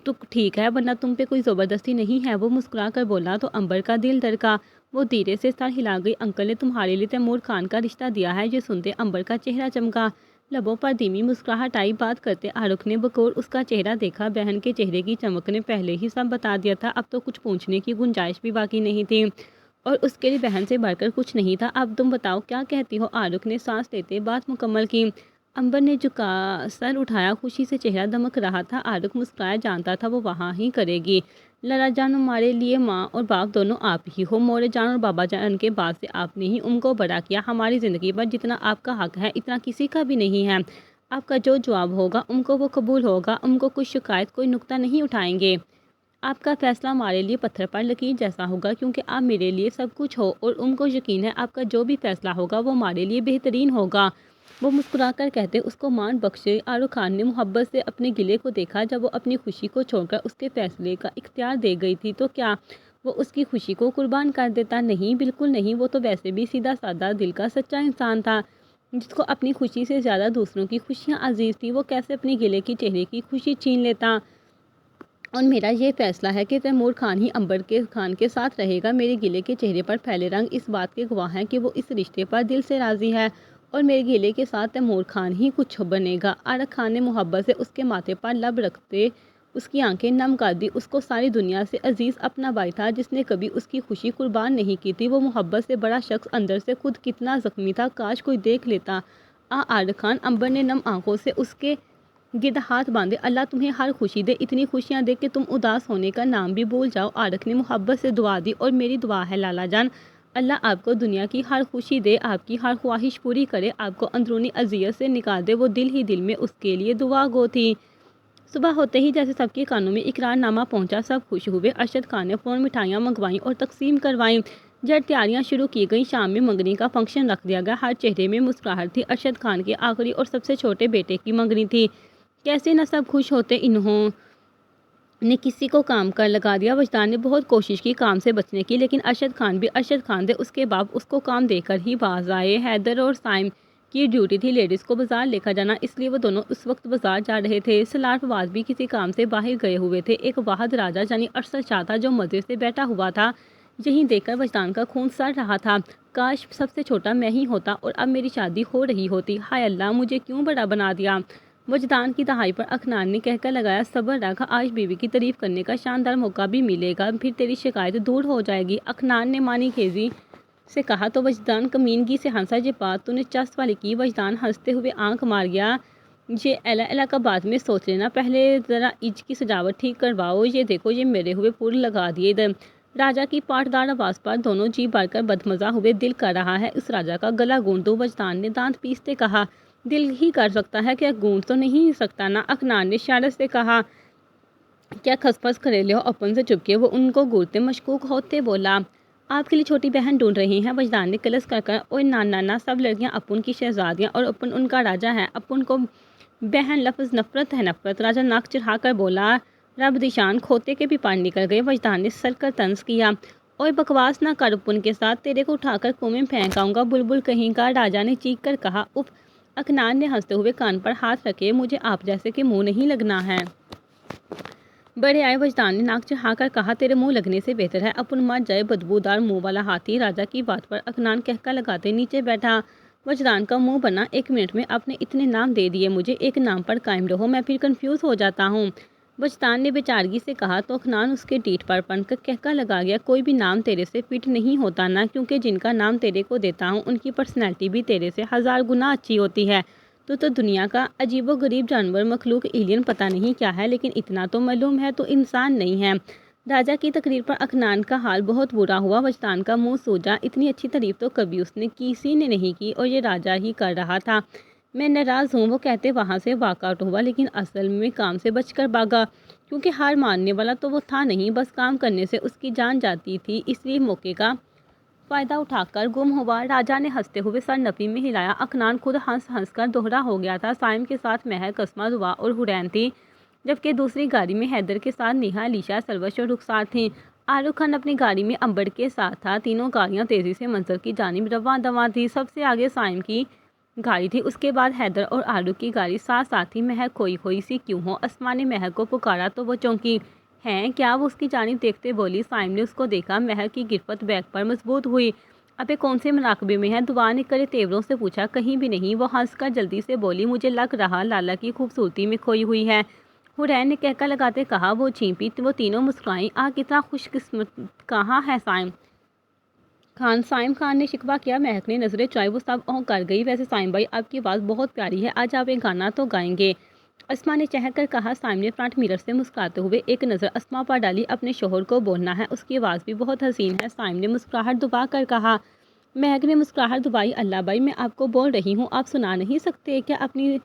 S1: تو ٹھیک ہے، ورنہ تم پہ کوئی زبردستی نہیں ہے، وہ مسکرا کر بولا تو عنبر کا دل دھڑکا۔ وہ دھیرے سے سر ہلا گئی۔ انکل نے تمہارے لیے تیمور خان کا رشتہ دیا ہے، یہ سنتے عنبر کا چہرہ چمکا۔ لبوں پر دھیمی مسکراہٹ آئی۔ بات کرتے آروق نے بغور اس کا چہرہ دیکھا۔ بہن کے چہرے کی چمک نے پہلے ہی سب بتا دیا تھا، اب تو کچھ پوچھنے کی گنجائش بھی باقی نہیں تھی، اور اس کے لیے بہن سے بڑھ کر کچھ نہیں تھا۔ اب تم بتاؤ کیا کہتی ہو؟ آروق نے سانس لیتے بات مکمل کی۔ عنبر نے جھکا سر اٹھایا، خوشی سے چہرہ دمک رہا تھا۔ آروق مسکرایا، جانتا تھا وہ وہاں ہی کرے گی۔ لالا جان ہمارے لیے ماں اور باپ دونوں آپ ہی ہو، مورے جان اور بابا جان کے بعد سے آپ نے ہی ان کو بڑا کیا۔ ہماری زندگی پر جتنا آپ کا حق ہے اتنا کسی کا بھی نہیں ہے۔ آپ کا جو جواب ہوگا ان کو وہ قبول ہوگا، ان کو کوئی شکایت کوئی نکتہ نہیں اٹھائیں گے۔ آپ کا فیصلہ ہمارے لیے پتھر پر لکیر جیسا ہوگا، کیونکہ آپ میرے لیے سب کچھ ہو، اور ان کو یقین ہے آپ کا جو بھی فیصلہ ہوگا وہ ہمارے لیے بہترین ہوگا، وہ مسکرا کر کہتے اس کو مان بخشے۔ آروق خان نے محبت سے اپنے گلے کو دیکھا۔ جب وہ اپنی خوشی کو چھوڑ کر اس کے فیصلے کا اختیار دے گئی تھی تو کیا وہ اس کی خوشی کو قربان کر دیتا؟ نہیں، بالکل نہیں، وہ تو ویسے بھی سیدھا سادہ دل کا سچا انسان تھا، جس کو اپنی خوشی سے زیادہ دوسروں کی خوشیاں عزیز تھی۔ وہ کیسے اپنے گلے کی چہرے کی خوشی چھین لیتا؟ اور میرا یہ فیصلہ ہے کہ تیمور خان ہی عنبر خان کے ساتھ رہے گا۔ میرے گلے کے چہرے پر پھیلے رنگ اس بات کے گواہ ہیں کہ وہ اس رشتے پر دل سے راضی ہے، اور میرے گلے کے ساتھ تیمور خان ہی کچھ بنے گا۔ آروق خان نے محبت سے اس کے ماتھے پر لب رکھتے اس کی آنکھیں نم کر دی۔ اس کو ساری دنیا سے عزیز اپنا بھائی تھا، جس نے کبھی اس کی خوشی قربان نہیں کی تھی۔ وہ محبت سے بڑا شخص اندر سے خود کتنا زخمی تھا، کاش کوئی دیکھ لیتا۔ آروق خان، عنبر نے نم آنکھوں سے اس کے گرد ہاتھ باندھے۔ اللہ تمہیں ہر خوشی دے، اتنی خوشیاں دے کہ تم اداس ہونے کا نام بھی بھول جاؤ۔ آروق نے محبت سے دعا دی، اور میری دعا ہے لالا جان، اللہ آپ کو دنیا کی ہر خوشی دے، آپ کی ہر خواہش پوری کرے، آپ کو اندرونی اذیت سے نکال دے۔ وہ دل ہی دل میں اس کے لیے دعا گو تھی۔ صبح ہوتے ہی جیسے سب کے کانوں میں اقرار نامہ پہنچا، سب خوش ہوئے۔ ارشد خان نے فوراً مٹھائیاں منگوائیں اور تقسیم کروائیں۔ جب تیاریاں شروع کی گئیں، شام میں منگنی کا فنکشن رکھ دیا گیا۔ ہر چہرے میں مسکراہٹ تھی۔ ارشد خان کے آخری اور سب سے چھوٹے بیٹے کی منگنی تھی۔ کیسے نہ سب خوش ہوتے، انہوں نے کسی کو کام کر لگا دیا۔ وجدان نے بہت کوشش کی کام سے بچنے کی، لیکن ارشد خان بھی ارشد خان تھے، اس کے باپ اس کو کام دے کر ہی باز آئے۔ حیدر اور سائم کی ڈیوٹی تھی لیڈیز کو بازار لے کر جانا، اس لیے وہ دونوں اس وقت بازار جا رہے تھے۔ سالار فواد بھی کسی کام سے باہر گئے ہوئے تھے۔ ایک واحد راجہ یعنی ارشد شاہ تھا جو مزے سے بیٹھا ہوا تھا۔ یہی دیکھ کر وجدان کا خون سڑ رہا تھا۔ کاش سب سے چھوٹا میں ہی ہوتا اور اب میری شادی ہو رہی ہوتی۔ ہائے اللہ، مجھے کیوں بڑا بنا دیا۔ وجدان کی دہائی پر اخنان نے کہہ کر لگایا، صبر رکھ، آج بیوی کی تعریف کرنے کا شاندار موقع بھی ملے گا، پھر تیری شکایت دور ہو جائے گی۔ اخنان نے معنی خیزی سے کہا تو وجدان کمینگی سے ہنسا، یہ بات تو نے چست والی کی۔ وجدان ہنستے ہوئے آنکھ مار گیا، یہ الا الا کا بعد میں سوچ لینا، پہلے ذرا عج کی سجاوٹ ٹھیک کرواؤ۔ یہ دیکھو، یہ میرے ہوئے پھول لگا دیے۔ راجہ کی پاٹدار آواز پر دونوں جی بھر کر بدمزہ ہوئے۔ دل کر رہا ہے اس راجہ کا گلا گونڈ دوں، وجدان نے دانت پیستے کہا۔ دل ہی کر سکتا ہے، کیا گونڈ تو نہیں سکتا نا؟ اخنان نے شرارت سے کہا۔ کیا خسپس کریلے ہو اپن سے چپکے؟ وہ ان کو گورتے مشکوک ہوتے بولا۔ آپ کے لیے چھوٹی بہن ڈھونڈ رہی ہیں؟ وجدان نے کلس کر کر، اوئے نا سب لڑکیاں اپن کی شہزادیاں اور اپن ان کا راجہ ہے، اپن کو بہن لفظ نفرت ہے، نفرت۔ راجہ ناک چڑھا کر بولا، رب دی شان، کھوتے کے بھی پانی نکل گئے۔ وجدان نے سر کر طنز کیا، اوئے بکواس نہ کر اپن کے ساتھ، تیرے کو اٹھا کر کنویں میں پھینک آؤں گا، بلبل کہیں کا۔ راجہ نے چیخ کر کہا، اف۔ اخنان نے ہنستے ہوئے کان پر ہاتھ رکھے، مجھے آپ جیسے کہ منہ نہیں لگنا ہے۔ بڑے آئے، وجدان نے ناک چڑھا کر کہا، تیرے منہ لگنے سے بہتر ہے اپن مر جائے، بدبودار منہ والا ہاتھی۔ راجہ کی بات پر اخنان کہکا لگاتے نیچے بیٹھا۔ وجدان کا منہ بنا، 1 منٹ میں آپ نے اتنے نام دے دیے مجھے، ایک نام پر قائم رہو، میں پھر کنفیوز ہو جاتا ہوں۔ وجدان نے بیچارگی سے کہا تو اخنان اس کے ڈیٹ پر پن کر کہکا لگا گیا، کوئی بھی نام تیرے سے فٹ نہیں ہوتا نا، کیونکہ جن کا نام تیرے کو دیتا ہوں ان کی پرسنالٹی بھی تیرے سے 1000 گنا اچھی ہوتی ہے۔ تو دنیا کا عجیب و غریب جانور، مخلوق، ایلین پتہ نہیں کیا ہے، لیکن اتنا تو معلوم ہے تو انسان نہیں ہے۔ راجہ کی تقریر پر اخنان کا حال بہت برا ہوا۔ وجدان کا منہ سوجا، اتنی اچھی تعریف تو کبھی اس نے کسی نے نہیں کی، اور یہ راجہ ہی کر رہا تھا۔ میں ناراض ہوں، وہ کہتے وہاں سے واک آؤٹ ہوا، لیکن اصل میں کام سے بچ کر بھاگا، کیونکہ ہار ماننے والا تو وہ تھا نہیں، بس کام کرنے سے اس کی جان جاتی تھی، اس لیے موقع کا فائدہ اٹھا کر گم ہوا۔ راجہ نے ہنستے ہوئے سر نفی میں ہلایا۔ اخنان خود ہنس ہنس کر دوہرا ہو گیا تھا۔ سائم کے ساتھ مہک، اسما، دعا اور حورین تھی، جبکہ دوسری گاڑی میں حیدر کے ساتھ نیہا، علیشا، سروش اور رخسار تھیں۔ آروق خان اپنی گاڑی میں امبر کے ساتھ تھا۔ تینوں گاڑیاں تیزی سے منزل کی جانب رواں دواں تھیں۔ سب سے آگے سائم کی گاڑی تھی، اس کے بعد حیدر اور آروق کی گاڑی ساتھ ساتھ تھی۔ مہک کھوئی کھوئی سی کیوں ہو؟ اسما نے مہک کو پکارا تو وہ چونکی۔ ہیں کیا؟ وہ اس کی جانب دیکھتے بولی۔ سائم نے اس کو دیکھا، مہک کی گرفت بیک پر مضبوط ہوئی۔ ابے کون سے مراقبے میں ہے؟ دعا نے کڑے تیوروں سے پوچھا۔ کہیں بھی نہیں، وہ ہنس کر جلدی سے بولی، مجھے لگ رہا لالا کی خوبصورتی میں کھوئی ہوئی ہے۔ حورین نے کہکا لگاتے کہا، وہ چھینپی۔ وہ تینوں مسکرائیں۔ کتنا خوش قسمت، کہاں ہے سائم خان؟ سائم خان نے شکوہ کیا۔ مہک نے نظریں چائی، وہ سب اونگ کر گئی، ویسے سائم بھائی آپ کی آواز بہت پیاری ہے، آج آپ ایک گانا تو گائیں گے؟ اسما نے چہک کر کہا۔ سائم نے فرنٹ میرر سے مسکراتے ہوئے ایک نظر اسما پر ڈالی، اپنے شوہر کو بولنا ہے، اس کی آواز بھی بہت حسین ہے۔ سائم نے مسکراہٹ دبا کر کہا۔ مہک نے مسکراہٹ دبائی، اللہ بھائی میں آپ کو بول رہی ہوں، آپ سنا نہیں سکتے کیا اپنی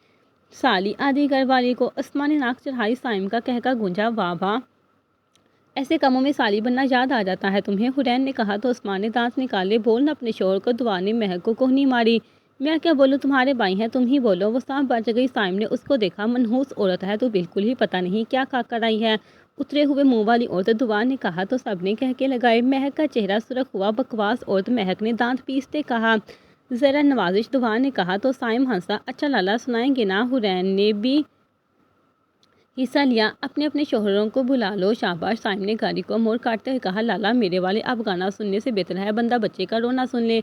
S1: سالی آدھی گھر والی کو؟ اسما نے ناک چڑھائی۔ سائم کا کہکا گونجا، واہ واہ، ایسے کاموں میں سالی بننا یاد آ جاتا ہے تمہیں؟ حورین نے کہا تو اسما نے دانت نکالے، بولنا اپنے شوہر کو۔ دعا نے مہک کو کوہنی ماری، میں کیا بولوں، تمہارے بھائی ہیں، تم ہی بولو۔ وہ صاف بچ گئی۔ سائم نے اس کو دیکھا، منحوس عورت ہے تو بالکل ہی پتہ نہیں کیا کھا کر آئی ہے، اترے ہوئے منہ والی عورت۔ دعا نے کہا تو سب نے کہکے لگائے۔ مہک کا چہرہ سرخ ہوا، بکواس عورت، مہک نے دانت پیستے کہا۔ ذرا نوازش، دعا نے کہا تو سائم ہنسا، اچھا لالا سنائیں گے نا؟ حورین نے بھی حصہ لیا، اپنے اپنے شوہروں کو بلا لو، شاباش۔ سائم نے گاڑی کو موڑ کاٹتے ہوئے کہا، لالا میرے والے، اب گانا سننے سے بہتر ہے بندہ بچے کا رونا سن لے۔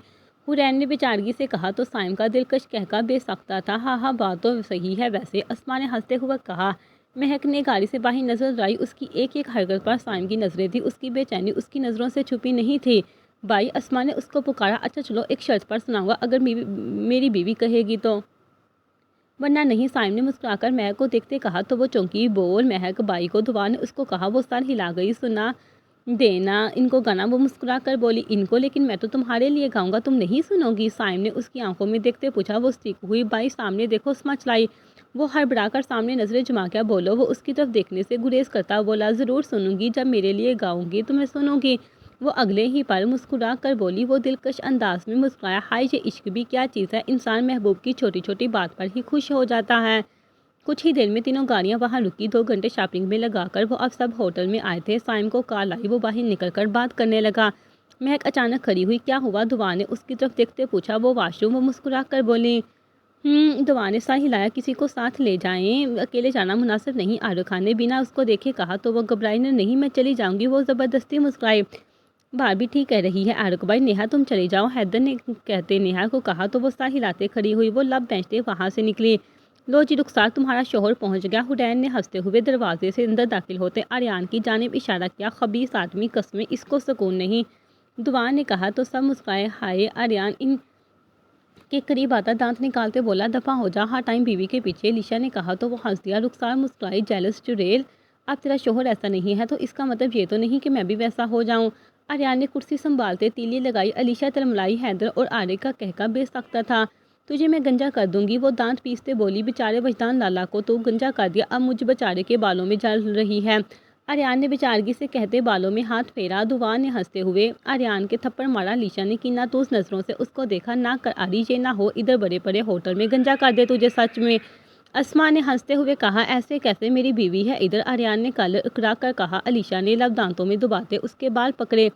S1: حورین نے بیچارگی سے کہا تو سائم کا دلکش کہکا بے ساختہ تھا، ہاں ہاں بات تو صحیح ہے ویسے۔ اسما نے ہنستے ہوئے کہا۔ مہک نے گاڑی سے باہر نظر دوڑائی، اس کی ایک ایک حرکت پر سائم کی نظریں تھیں، اس کی بے چینی اس کی نظروں سے چھپی نہیں تھی۔ بھائی، اسما نے اس کو پکارا، اچھا چلو ایک شرط پر سناؤں گا، اگر میری بیوی کہے گی تو، ورنہ نہیں۔ سائم نے مسکرا کر مہک کو دیکھتے کہا تو وہ چونکی، بول مہک بھائی کو۔ دعا نے اس کو کہا، وہ سر ہلا گئی، سنا دینا ان کو گانا۔ وہ مسکرا کر بولی، ان کو؟ لیکن میں تو تمہارے لیے گاؤں گا، تم نہیں سنو گی؟ سائم نے اس کی آنکھوں میں دیکھتے پوچھا۔ وہ سٹک ہوئی، بھائی سامنے دیکھو، اسما چلائی۔ وہ ہڑبڑا کر سامنے نظریں جما کیا بولو، وہ اس کی طرف دیکھنے سے گریز کرتا بولا، ضرور سنوں گی، جب میرے لیے گاؤں گی تو میں سنوں گی۔ وہ اگلے ہی پل مسکرا کر بولی۔ وہ دلکش انداز میں مسکرایا۔ ہائے یہ عشق بھی کیا چیز ہے، انسان محبوب کی چھوٹی چھوٹی بات پر ہی خوش ہو جاتا ہے۔ کچھ ہی دیر میں تینوں گاڑیاں وہاں رکی۔ 2 گھنٹے شاپنگ میں لگا کر وہ اب سب ہوٹل میں آئے تھے۔ سائم کو کال آئی، وہ باہر نکل کر بات کرنے لگا۔ مہک اچانک کھڑی ہوئی۔ کیا ہوا؟ دعا نے اس کی طرف دیکھتے پوچھا۔ وہ واش روم، وہ مسکرا کر بولی۔ دعا نے سر ہلایا۔ کسی کو ساتھ لے جائیں، اکیلے جانا مناسب نہیں۔ عارق خان نے بنا اس کو دیکھے کہا تو وہ گھبرائی نہیں، میں چلی جاؤں گی۔ وہ زبردستی مسکرائی۔ بھابھی ٹھیک کہہ رہی ہے عارق بھائی، نیہا تم چلی جاؤ، حیدر نے کہتے نیہا کو کہا تو وہ سر ہلاتے کھڑی ہوئی۔ وہ لب بینچتے وہاں سے نکلی۔ لو جی رخسار، تمہارا شوہر پہنچ گیا۔ حسین نے ہنستے ہوئے دروازے سے اندر داخل ہوتے آریان کی جانب اشارہ کیا۔ خبیث آدمی، قسمیں اس کو سکون نہیں، دعا نے کہا تو سب مسکرائے۔ ہائے آریان ان کے قریب آتا دانت نکالتے بولا، دفعہ ہو جا، ہر ٹائم بیوی کے پیچھے، لیشا نے کہا تو وہ ہنس دیا۔ رخسار مسکرائی، جیلس چڑیل، اب تیرا شوہر ایسا نہیں ہے تو اس کا مطلب یہ تو نہیں کہ میں بھی ویسا ہو جاؤں۔ آریان نے کرسی سنبھالتے تیلی لگائی۔ علیشا تلملائی۔ حیدر اور عارق کا کہکا بے ساختہ تھا۔ تجھے میں گنجا کر دوں گی، وہ دانت پیستے بولی۔ بیچارے وجدان لالا کو تو گنجا کر دیا، اب مجھ بیچارے کے بالوں میں جل رہی ہے۔ آریان نے بیچارگی سے کہتے بالوں میں ہاتھ پھیرا۔ دعا نے ہنستے ہوئے آریان کے تھپڑ مارا۔ لیشا نے کیناتوز نظروں سے اس کو دیکھا۔ نہ کر آری، یہ نہ ہو ادھر بڑے بڑے ہوٹل میں گنجا کر دے تجھے سچ میں۔ اسما نے ہنستے ہوئے کہا، ایسے کیسے، میری بیوی ہے ادھر۔ آریان نے کل اکڑا کر کہا۔ علیشا نے لب دانتوں میں دباتے اس کے بال پکڑے۔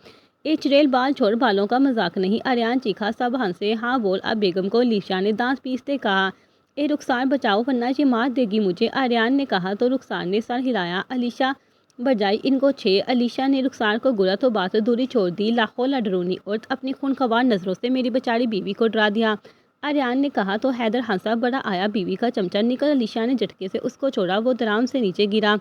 S1: اے چڑیل بال چھوڑ، بالوں کا مذاق نہیں۔ آریان چیخا۔ سب ہنسے۔ ہاں بول اب بیگم کو، لیشا نے دانت پیستے کہا۔ اے رخسار بچاؤ ورنہ یہ مار دے گی مجھے، آریان نے کہا تو رخسار نے سر ہلایا۔ علیشا بجائی ان کو چھ۔ علیشا نے رخسار کو گرا تو بات دوری چھوڑ دی۔ لاکھوں لڈرونی عورت اپنی خونخوار نظروں سے میری بیچاری بیوی کو ڈرا دیا، آریان نے کہا تو حیدر ہنسا۔ بڑا آیا بیوی کا چمچہ نکل۔ علیشا نے جھٹکے سے اس کو چھوڑا، وہ درام سے نیچے گرا۔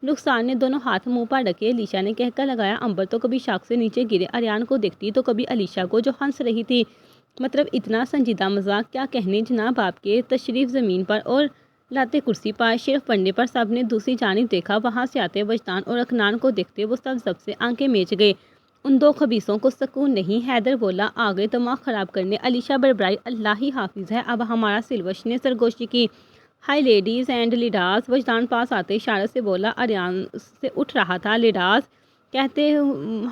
S1: رخسار نے دونوں ہاتھ منہ پر رکھے۔ علیشا نے کہکا لگایا۔ امبر تو کبھی شاخ سے نیچے گرے آریان کو دیکھتی تو کبھی علیشا کو جو ہنس رہی تھی۔ مطلب اتنا سنجیدہ مذاق، کیا کہنے جناب آپ کے۔ تشریف زمین پر اور لاتے کرسی پر، شرف پڑھنے پر سب نے دوسری جانب دیکھا۔ وہاں سے آتے وجدان اور اکنان کو دیکھتے وہ سب سے آنکھیں میچ گئے۔ ان دو خبیثوں کو سکون نہیں۔ حیدر بولا، آ گئے دماغ خراب کرنے۔ علیشا بڑبڑائی، اللہ ہی حافظ ہے اب ہمارا سلوش نے سرگوشی کی۔ ہائی لیڈیز اینڈ لیڈاز، وجدان پاس آتے اشارے سے بولا۔ آریان سے اٹھ رہا تھا لیڈاز کہتے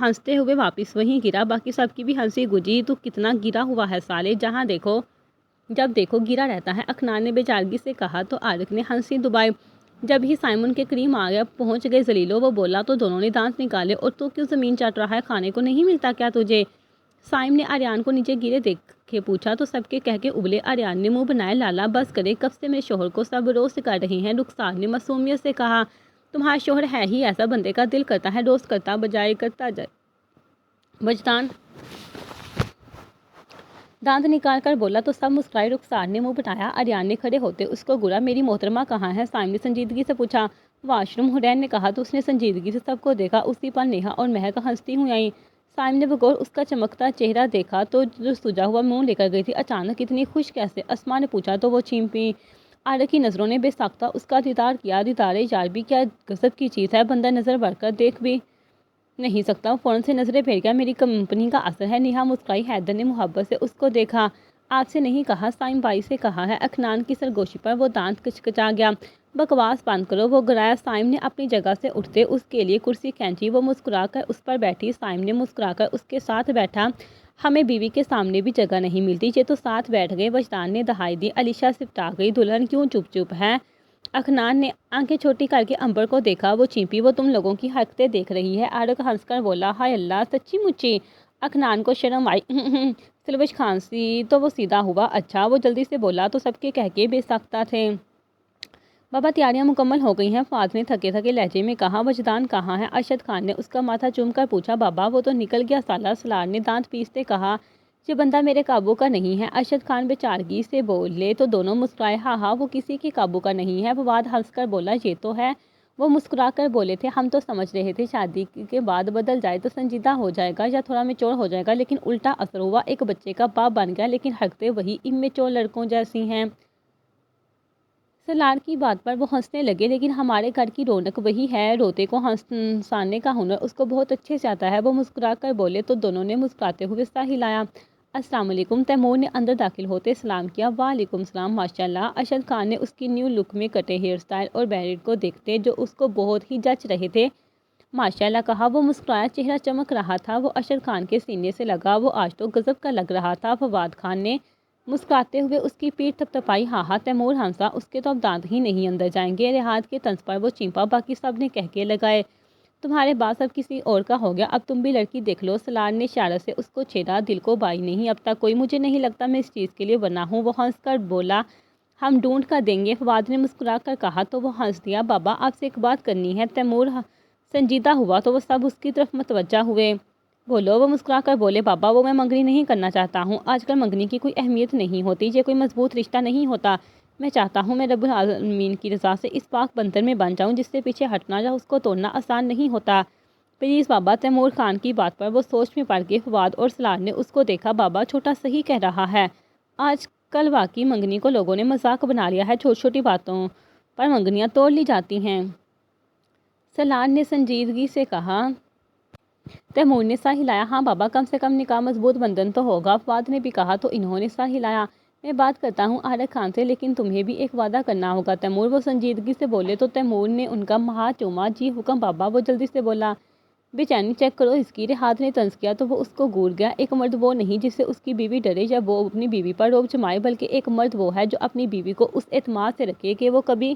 S1: ہنستے ہوئے واپس وہیں گرا۔ باقی سب کی بھی ہنسی گجی۔ تو کتنا گرا ہوا ہے سالے، جہاں دیکھو جب دیکھو گرا رہتا ہے، اکنان نے بیچارگی سے کہا تو عارق نے ہنسی دبائی۔ جب ہی سائمن کے قریب آ گیا پہنچ گئے ذلیلو، وہ بولا تو دونوں نے دانت نکالے۔ اور تو کیوں زمین چٹ رہا ہے، کھانے کو نہیں ملتا کیا تجھے؟ سائم نے آریان کو نیچے گرے دیکھے پوچھا تو سب کے کہہ کے ابلے۔ آریان نے منہ بنایا، لالا بس کرے، کب سے میرے شوہر کو سب روسٹ کر رہے ہیں۔ رخسار نے معصومیت سے کہا، تمہارا شوہر ہے ہی ایسا، بندے کا دل کرتا ہے روسٹ کرتا بجائے کرتا جائے۔ وجدان دانت نکال کر بولا تو سب مسکرائے۔ رخسار نے منہ بنایا۔ آریان نے کھڑے ہوتے اس کو گرا۔ میری محترمہ کہاں ہے؟ سائم نے سنجیدگی سے پوچھا۔ واش روم، حسین نے کہا تو اس نے سنجیدگی سے سب کو دیکھا۔ اسی پر نیہا اور مہک ہنستی ہوئی آئیں۔ سائم نے بغور اس کا چمکتا چہرہ دیکھا تو جو سجا ہوا منہ لے کر گئی تھی۔ اچانک اتنی خوش کیسے؟ اسما نے پوچھا تو وہ چیمپی۔ عارق کی نظروں نے بے ساختہ اس کا دیدار کیا۔ دیدارے یار بھی کیا غضب کی چیز ہے، بندہ نظر بڑھ کر دیکھ بھی نہیں سکتا، فوراً سے نظریں پھیر گیا۔ میری کمپنی کا اثر ہے، نیہا مسکرائی۔ حیدر نے محبت سے اس کو دیکھا۔ آپ سے نہیں کہا، سائم بائی سے کہا ہے۔ اکنان کی سرگوشی پر وہ دانت کچکچا گیا۔ بکواس بند کرو، وہ گرایا۔ سائم نے اپنی جگہ سے اٹھتے اس کے لیے کرسی کھینچی۔ وہ مسکرا کر اس پر بیٹھی۔ سائم نے مسکرا کر اس کے ساتھ بیٹھا۔ ہمیں بیوی کے سامنے بھی جگہ نہیں ملتی، یہ تو ساتھ بیٹھ گئے۔ وجدان نے دہائی دی۔ علیشا سپٹا گئی، دلہن کیوں چپ چپ ہے؟ اکنان نے آنکھیں چھوٹی کر کے امبر کو دیکھا۔ وہ چیمپی، وہ تم لوگوں کی حرکتیں دیکھ رہی ہے۔ عارق ہنس کر بولا، ہائے اللہ، سچی مچی؟ اکنان کو شرم آئی۔ سلوش کھانسی تو وہ سیدھا ہوا۔ اچھا، وہ جلدی سے بولا تو سب کے کہکے بے ساختہ تھے۔ بابا تیاریاں مکمل ہو گئی ہیں، فاضل نے تھکے تھکے لہجے میں کہا۔ وجدان کہاں ہے؟ ارشد خان نے اس کا ماتھا چوم کر پوچھا۔ بابا وہ تو نکل گیا سالہ، سالار نے دانت پیستے کہا۔ یہ بندہ میرے قابو کا نہیں ہے، ارشد خان بیچارگی سے بولے تو دونوں مسکرائے۔ ہاں ہاں، وہ کسی کے قابو کا نہیں ہے، فواد ہنس کر بولا۔ یہ تو ہے، وہ مسکرا کر بولے تھے، ہم تو سمجھ رہے تھے شادی کے بعد بدل جائے تو سنجیدہ ہو جائے گا یا تھوڑا میچور ہو جائے گا، لیکن الٹا اثر ہوا، ایک بچے کا باپ بن گیا، لیکن حرکتیں وہی امیچور لڑکوں جیسی ہیں۔ سالار کی بات پر وہ ہنسنے لگے، لیکن ہمارے گھر کی رونق وہی ہے، روتے کو ہنسانے کا ہنر اس کو بہت اچھے سے آتا ہے، وہ مسکرا کر بولے تو دونوں نے مسکراتے ہوئے سر ہلایا۔ السلام علیکم، تیمور نے اندر داخل ہوتے سلام کیا۔ وعلیکم السلام، ماشاءاللہ۔ ارشد خان نے اس کی نیو لک میں کٹے ہیئر سٹائل اور بیرڈ کو دیکھتے جو اس کو بہت ہی جچ رہے تھے ماشاءاللہ کہا۔ وہ مسکرایا، چہرہ چمک رہا تھا۔ وہ ارشد خان کے سینے سے لگا۔ وہ آج تو غضب کا لگ رہا تھا۔ فواد خان نے مسکراتے ہوئے اس کی پیٹھ تھپتھپائی۔ ہاں ہاں تیمور ہنسا، اس کے تو اب دانت ہی نہیں اندر جائیں گے۔ رحاد کے طنز پر وہ چیمپا۔ باقی سب نے کہکے لگائے، تمہارے بعد اب کسی اور کا ہو گیا، اب تم بھی لڑکی دیکھ لو۔ سلار نے اشارے سے اس کو چھیڑا، دل کو بائی نہیں اب تک کوئی، مجھے نہیں لگتا میں اس چیز کے لیے بنا ہوں۔ وہ ہنس کر بولا، ہم ڈھونڈ کر دیں گے۔ فواد نے مسکرا کر کہا تو وہ ہنس دیا۔ بابا آپ سے ایک بات کرنی ہے۔ تیمور سنجیدہ ہوا تو وہ سب اس کی طرف متوجہ ہوئے۔ بولو۔ وہ مسکرا کر بولے، بابا وہ میں منگنی نہیں کرنا چاہتا ہوں۔ آج کل منگنی کی کوئی اہمیت نہیں ہوتی، یہ کوئی مضبوط رشتہ نہیں ہوتا۔ میں چاہتا ہوں میں رب العالمین کی رضا سے اس پاک بندر میں بن جاؤں جس سے پیچھے ہٹنا یا اس کو توڑنا آسان نہیں ہوتا۔ پلیز بابا۔ تیمور خان کی بات پر وہ سوچ میں پڑ گئے۔ فواد اور سلار نے اس کو دیکھا۔ بابا چھوٹا صحیح کہہ رہا ہے، آج کل واقعی منگنی کو لوگوں نے مذاق بنا لیا ہے، چھوٹی چھوٹی باتوں پر منگنیاں توڑ لی جاتی ہیں۔ سلار نے سنجیدگی سے کہا۔ تیمور نے سر ہلایا۔ ہاں بابا، کم سے کم نکاح مضبوط بندھن تو ہوگا۔ فواد نے بھی کہا تو انہوں نے سر ہلایا۔ میں بات کرتا ہوں عارق خان سے، لیکن تمہیں بھی ایک وعدہ کرنا ہوگا تیمور۔ وہ سنجیدگی سے بولے تو تیمور نے ان کا ہاتھ چوما۔ جی حکم بابا۔ وہ جلدی سے بولا، بے چینی چیک کرو اس کی۔ رحاد نے طنز کیا تو وہ اس کو گور گیا۔ ایک مرد وہ نہیں جس سے اس کی بیوی ڈرے یا وہ اپنی بیوی پر رعب جمائے، بلکہ ایک مرد وہ ہے جو اپنی بیوی کو اس اعتماد سے رکھے کہ وہ کبھی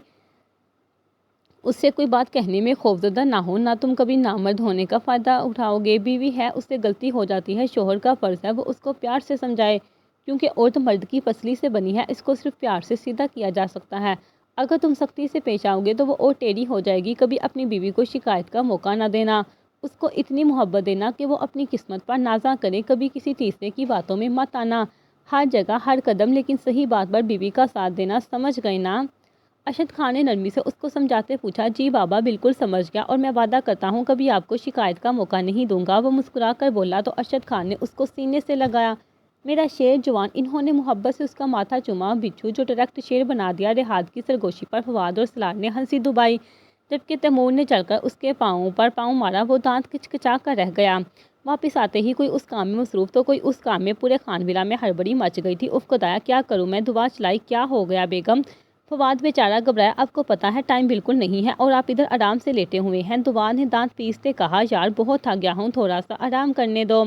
S1: اس سے کوئی بات کہنے میں خوفزدہ نہ ہو۔ نہ تم کبھی نامرد ہونے کا فائدہ اٹھاؤ گے۔ بیوی ہے، اس سے غلطی ہو جاتی ہے، شوہر کا فرض ہے وہ اس کو پیار سے سمجھائے، کیونکہ عورت مرد کی پسلی سے بنی ہے، اس کو صرف پیار سے سیدھا کیا جا سکتا ہے۔ اگر تم سختی سے پیش آؤ گے تو وہ اور ٹیڑھی ہو جائے گی۔ کبھی اپنی بیوی کو شکایت کا موقع نہ دینا، اس کو اتنی محبت دینا کہ وہ اپنی قسمت پر نازاں کرے۔ کبھی کسی تیسرے کی باتوں میں مت آنا، ہر جگہ ہر قدم لیکن صحیح بات پر بیوی کا ساتھ دینا، سمجھ گئے نا؟ ارشد خان نے نرمی سے اس کو سمجھاتے پوچھا۔ جی بابا بالکل سمجھ گیا، اور میں وعدہ کرتا ہوں کبھی آپ کو شکایت کا موقع نہیں دوں گا۔ وہ مسکرا کر بولا تو ارشد خان نے اس کو سینے سے لگایا۔ میرا شیر جوان۔ انہوں نے محبت سے اس کا ماتھا چوما۔ بچھو جو ڈائریکٹ شیر بنا دیا۔ رحاد کی سرگوشی پر فواد اور سلار نے ہنسی دبائی، جبکہ تیمور نے چل کر اس کے پاؤں پر پاؤں مارا۔ وہ دانت کچکچا کر رہ گیا۔ واپس آتے ہی کوئی اس کام میں مصروف تو کوئی اس کام میں، پورے خانویلا میں ہڑبڑی مچ گئی تھی۔ اف خدایا کیا کروں میں؟ دعا چلائی۔ کیا ہو گیا بیگم؟ فواد بیچارہ گھبرایا۔ آپ کو پتہ ہے ٹائم بالکل نہیں ہے اور آپ ادھر آرام سے لیٹے ہوئے ہیں۔ دعا نے دانت پیستے کہا، یار بہت تھک گیا ہوں، تھوڑا سا آرام کرنے دو۔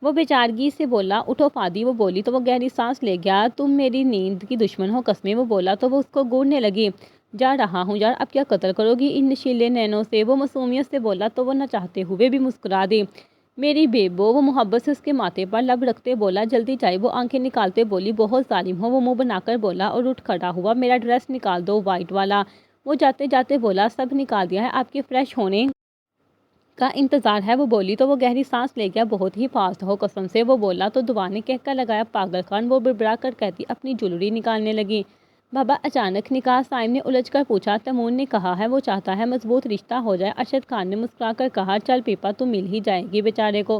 S1: وہ بیچارگی سے بولا، اٹھو فادی۔ وہ بولی تو وہ گہری سانس لے گیا۔ تم میری نیند کی دشمن ہو قسمیں۔ وہ بولا تو وہ اس کو گھورنے لگی۔ جا رہا ہوں یار، اب کیا قتل کرو گی ان نشیلے نینوں سے؟ وہ معصومیت سے بولا تو وہ نہ چاہتے ہوئے بھی مسکرا دی۔ میری بیبو۔ وہ محبت سے اس کے ماتھے پر لب رکھتے بولا، جلدی جائے۔ وہ آنکھیں نکالتے بولی، بہت ظالم ہو۔ وہ منہ بنا کر بولا اور اٹھ کھڑا ہوا۔ میرا ڈریس نکال دو، وائٹ والا۔ وہ جاتے جاتے بولا، سب نکال دیا ہے، آپ کے فریش ہونے کا انتظار ہے۔ وہ بولی تو وہ گہری سانس لے گیا، بہت ہی فاسٹ ہو قسم سے۔ وہ بولا تو دعا نے کہکا لگایا، پاگل خان۔ وہ بڑبڑا کر کہتی اپنی جولری نکالنے لگی۔ بابا اچانک نکاح؟ سائم نے الجھ کر پوچھا۔ تیمور نے کہا ہے وہ چاہتا ہے مضبوط رشتہ ہو جائے۔ ارشد خان نے مسکرا کر کہا، چل پیپا تو مل ہی جائے گی بیچارے کو۔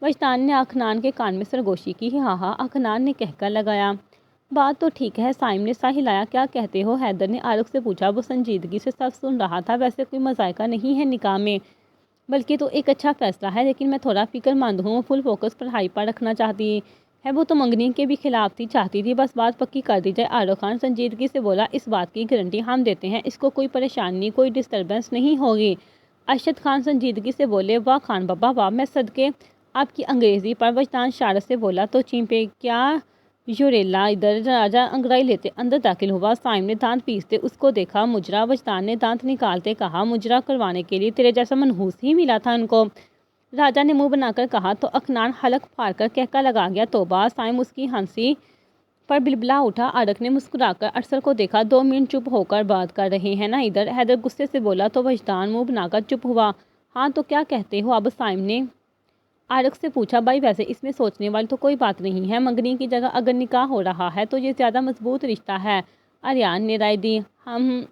S1: وجدان نے اخنان کے کان میں سرگوشی کی۔ ہاں ہاں اخنان نے کہکا لگایا، بات تو ٹھیک ہے۔ سائم نے سر ہلایا۔ کیا کہتے ہو؟ حیدر نے عارق سے پوچھا۔ وہ سنجیدگی سے سب سن رہا تھا۔ ویسے کوئی مذائقہ نہیں ہے نکاح میں، بلکہ تو ایک اچھا فیصلہ ہے، لیکن میں تھوڑا فکر مند ہوں۔ فل فوکس پڑھائی پر رکھنا چاہتی ہے۔ وہ تو منگنی کے بھی خلاف تھی، چاہتی تھی بس بات پکی کر دی جائے۔ عارق خان سنجیدگی سے بولا، اس بات کی گارنٹی ہم دیتے ہیں، اس کو کوئی پریشانی کوئی ڈسٹربنس نہیں ہوگی۔ ارشد خان سنجیدگی سے بولے، واہ خان بابا واہ، میں صدقے آپ کی انگریزی پر۔ وجدان شرارت سے بولا، تو چیمپے کیا یوریلا ادھر؟ راجہ انگڑائی لیتے اندر داخل ہوا۔ سائم نے دانت پیستے اس کو دیکھا۔ مجرا؟ وجدان نے دانت نکالتے کہا، مجرا کروانے کے لیے تیرے جیسا منحوس ہی ملا تھا ان کو؟ راجہ نے منہ بنا کر کہا تو اخنان حلق پھاڑ کر کہکا لگا گیا، توبہ! سائم اس کی ہنسی پر بلبلا اٹھا۔ عارق نے مسکرا کر ارسل کو دیکھا، 2 منٹ چپ ہو کر بات کر رہے ہیں نا ادھر؟ حیدر غصے سے بولا تو وجدان منہ بنا کر چپ ہوا۔ ہاں تو کیا کہتے ہو اب؟ سائم نے عارق سے پوچھا۔ بھائی ویسے اس میں سوچنے والی تو کوئی بات نہیں ہے، منگنی کی جگہ اگر نکاح ہو رہا ہے تو یہ زیادہ مضبوط رشتہ ہے۔ آریان نے رائے دی۔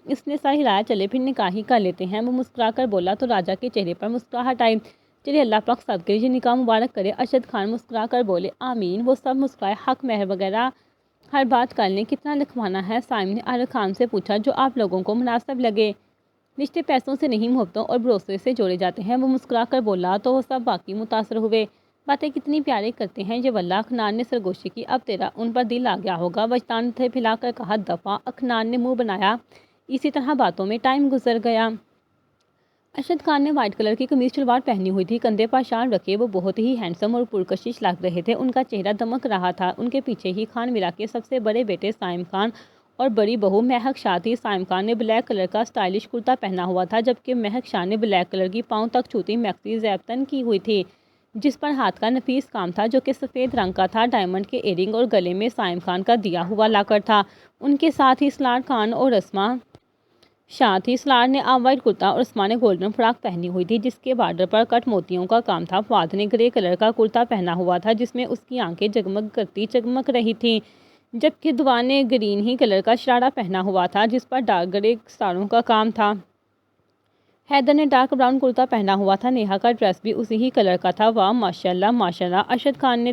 S1: اس نے سر ہلایا، چلے پھر نکاح ہی کر لیتے ہیں۔ وہ مسکرا کر بولا تو راجہ کے چہرے پر مسکراہٹ آئی۔ چلے اللہ پاک سب کے لیے نکاح مبارک کرے۔ ارشد خان مسکرا کر بولے، آمین۔ وہ سب مسکرائے۔ حق مہر وغیرہ ہر بات کر لیں، کتنا لکھوانا ہے؟ سائم نے عارق خان سے پوچھا۔ جو آپ لوگوں کو مناسب لگے۔ رشتے پیسوں سے نہیں محبتوں اور بھروسے سے جوڑے جاتے ہیں۔ وہ مسکرا کر بولا تو وہ سب باقی متاثر ہوئے۔ باتیں کتنی پیارے کرتے ہیں یہ واللہ۔ اخنان نے سرگوشی کی، اب تیرا ان پر دل آ گیا ہوگا۔ وجدان تھے پھیلا کر کہا، دفعہ۔ اخنان نے منہ بنایا۔ اسی طرح باتوں میں ٹائم گزر گیا۔ ارشد خان نے وائٹ کلر کی قمیض شلوار پہنی ہوئی تھی، کندھے پر شال رکھے وہ بہت ہی ہینڈسم اور پرکشش لگ رہے تھے۔ ان کا چہرہ دمک رہا تھا۔ ان کے پیچھے ہی خان ولا کے سب سے بڑے بیٹے سائم خان اور بڑی بہو مہک شاہ تھی۔ سائم خان نے بلیک کلر کا اسٹائلش کرتا پہنا ہوا تھا، جبکہ مہک شاہ نے بلیک کلر کی پاؤں تک چھوتی میکسی زیب کی ہوئی تھی، جس پر ہاتھ کا نفیس کام تھا جو کہ سفید رنگ کا تھا۔ ڈائمنڈ کے ایئرنگ اور گلے میں سائم خان کا دیا ہوا لاکر تھا۔ ان کے ساتھ ہی سلار خان اور رسما شاہ تھی۔ سلار نے آف وائٹ کرتا اور رسما نے گولڈن فراک پہنی ہوئی تھی، جس کے بارڈر پر کٹ موتیوں کا کام تھا۔ فواد نے گرے کلر کا کرتا پہنا ہوا تھا، جس میں اس کی آنکھیں جگمگ کرتی چمک رہی تھیں، جبکہ دعا نے گرین ہی کلر کا شرارہ پہنا ہوا تھا، جس پر ڈارک گرے ستاروں کا کام تھا۔ حیدر نے ڈارک براؤن کرتا پہنا ہوا تھا۔ نیہا کا ڈریس بھی اسی ہی کلر کا تھا۔ واہ ماشاءاللہ ماشاءاللہ، ارشد خان نے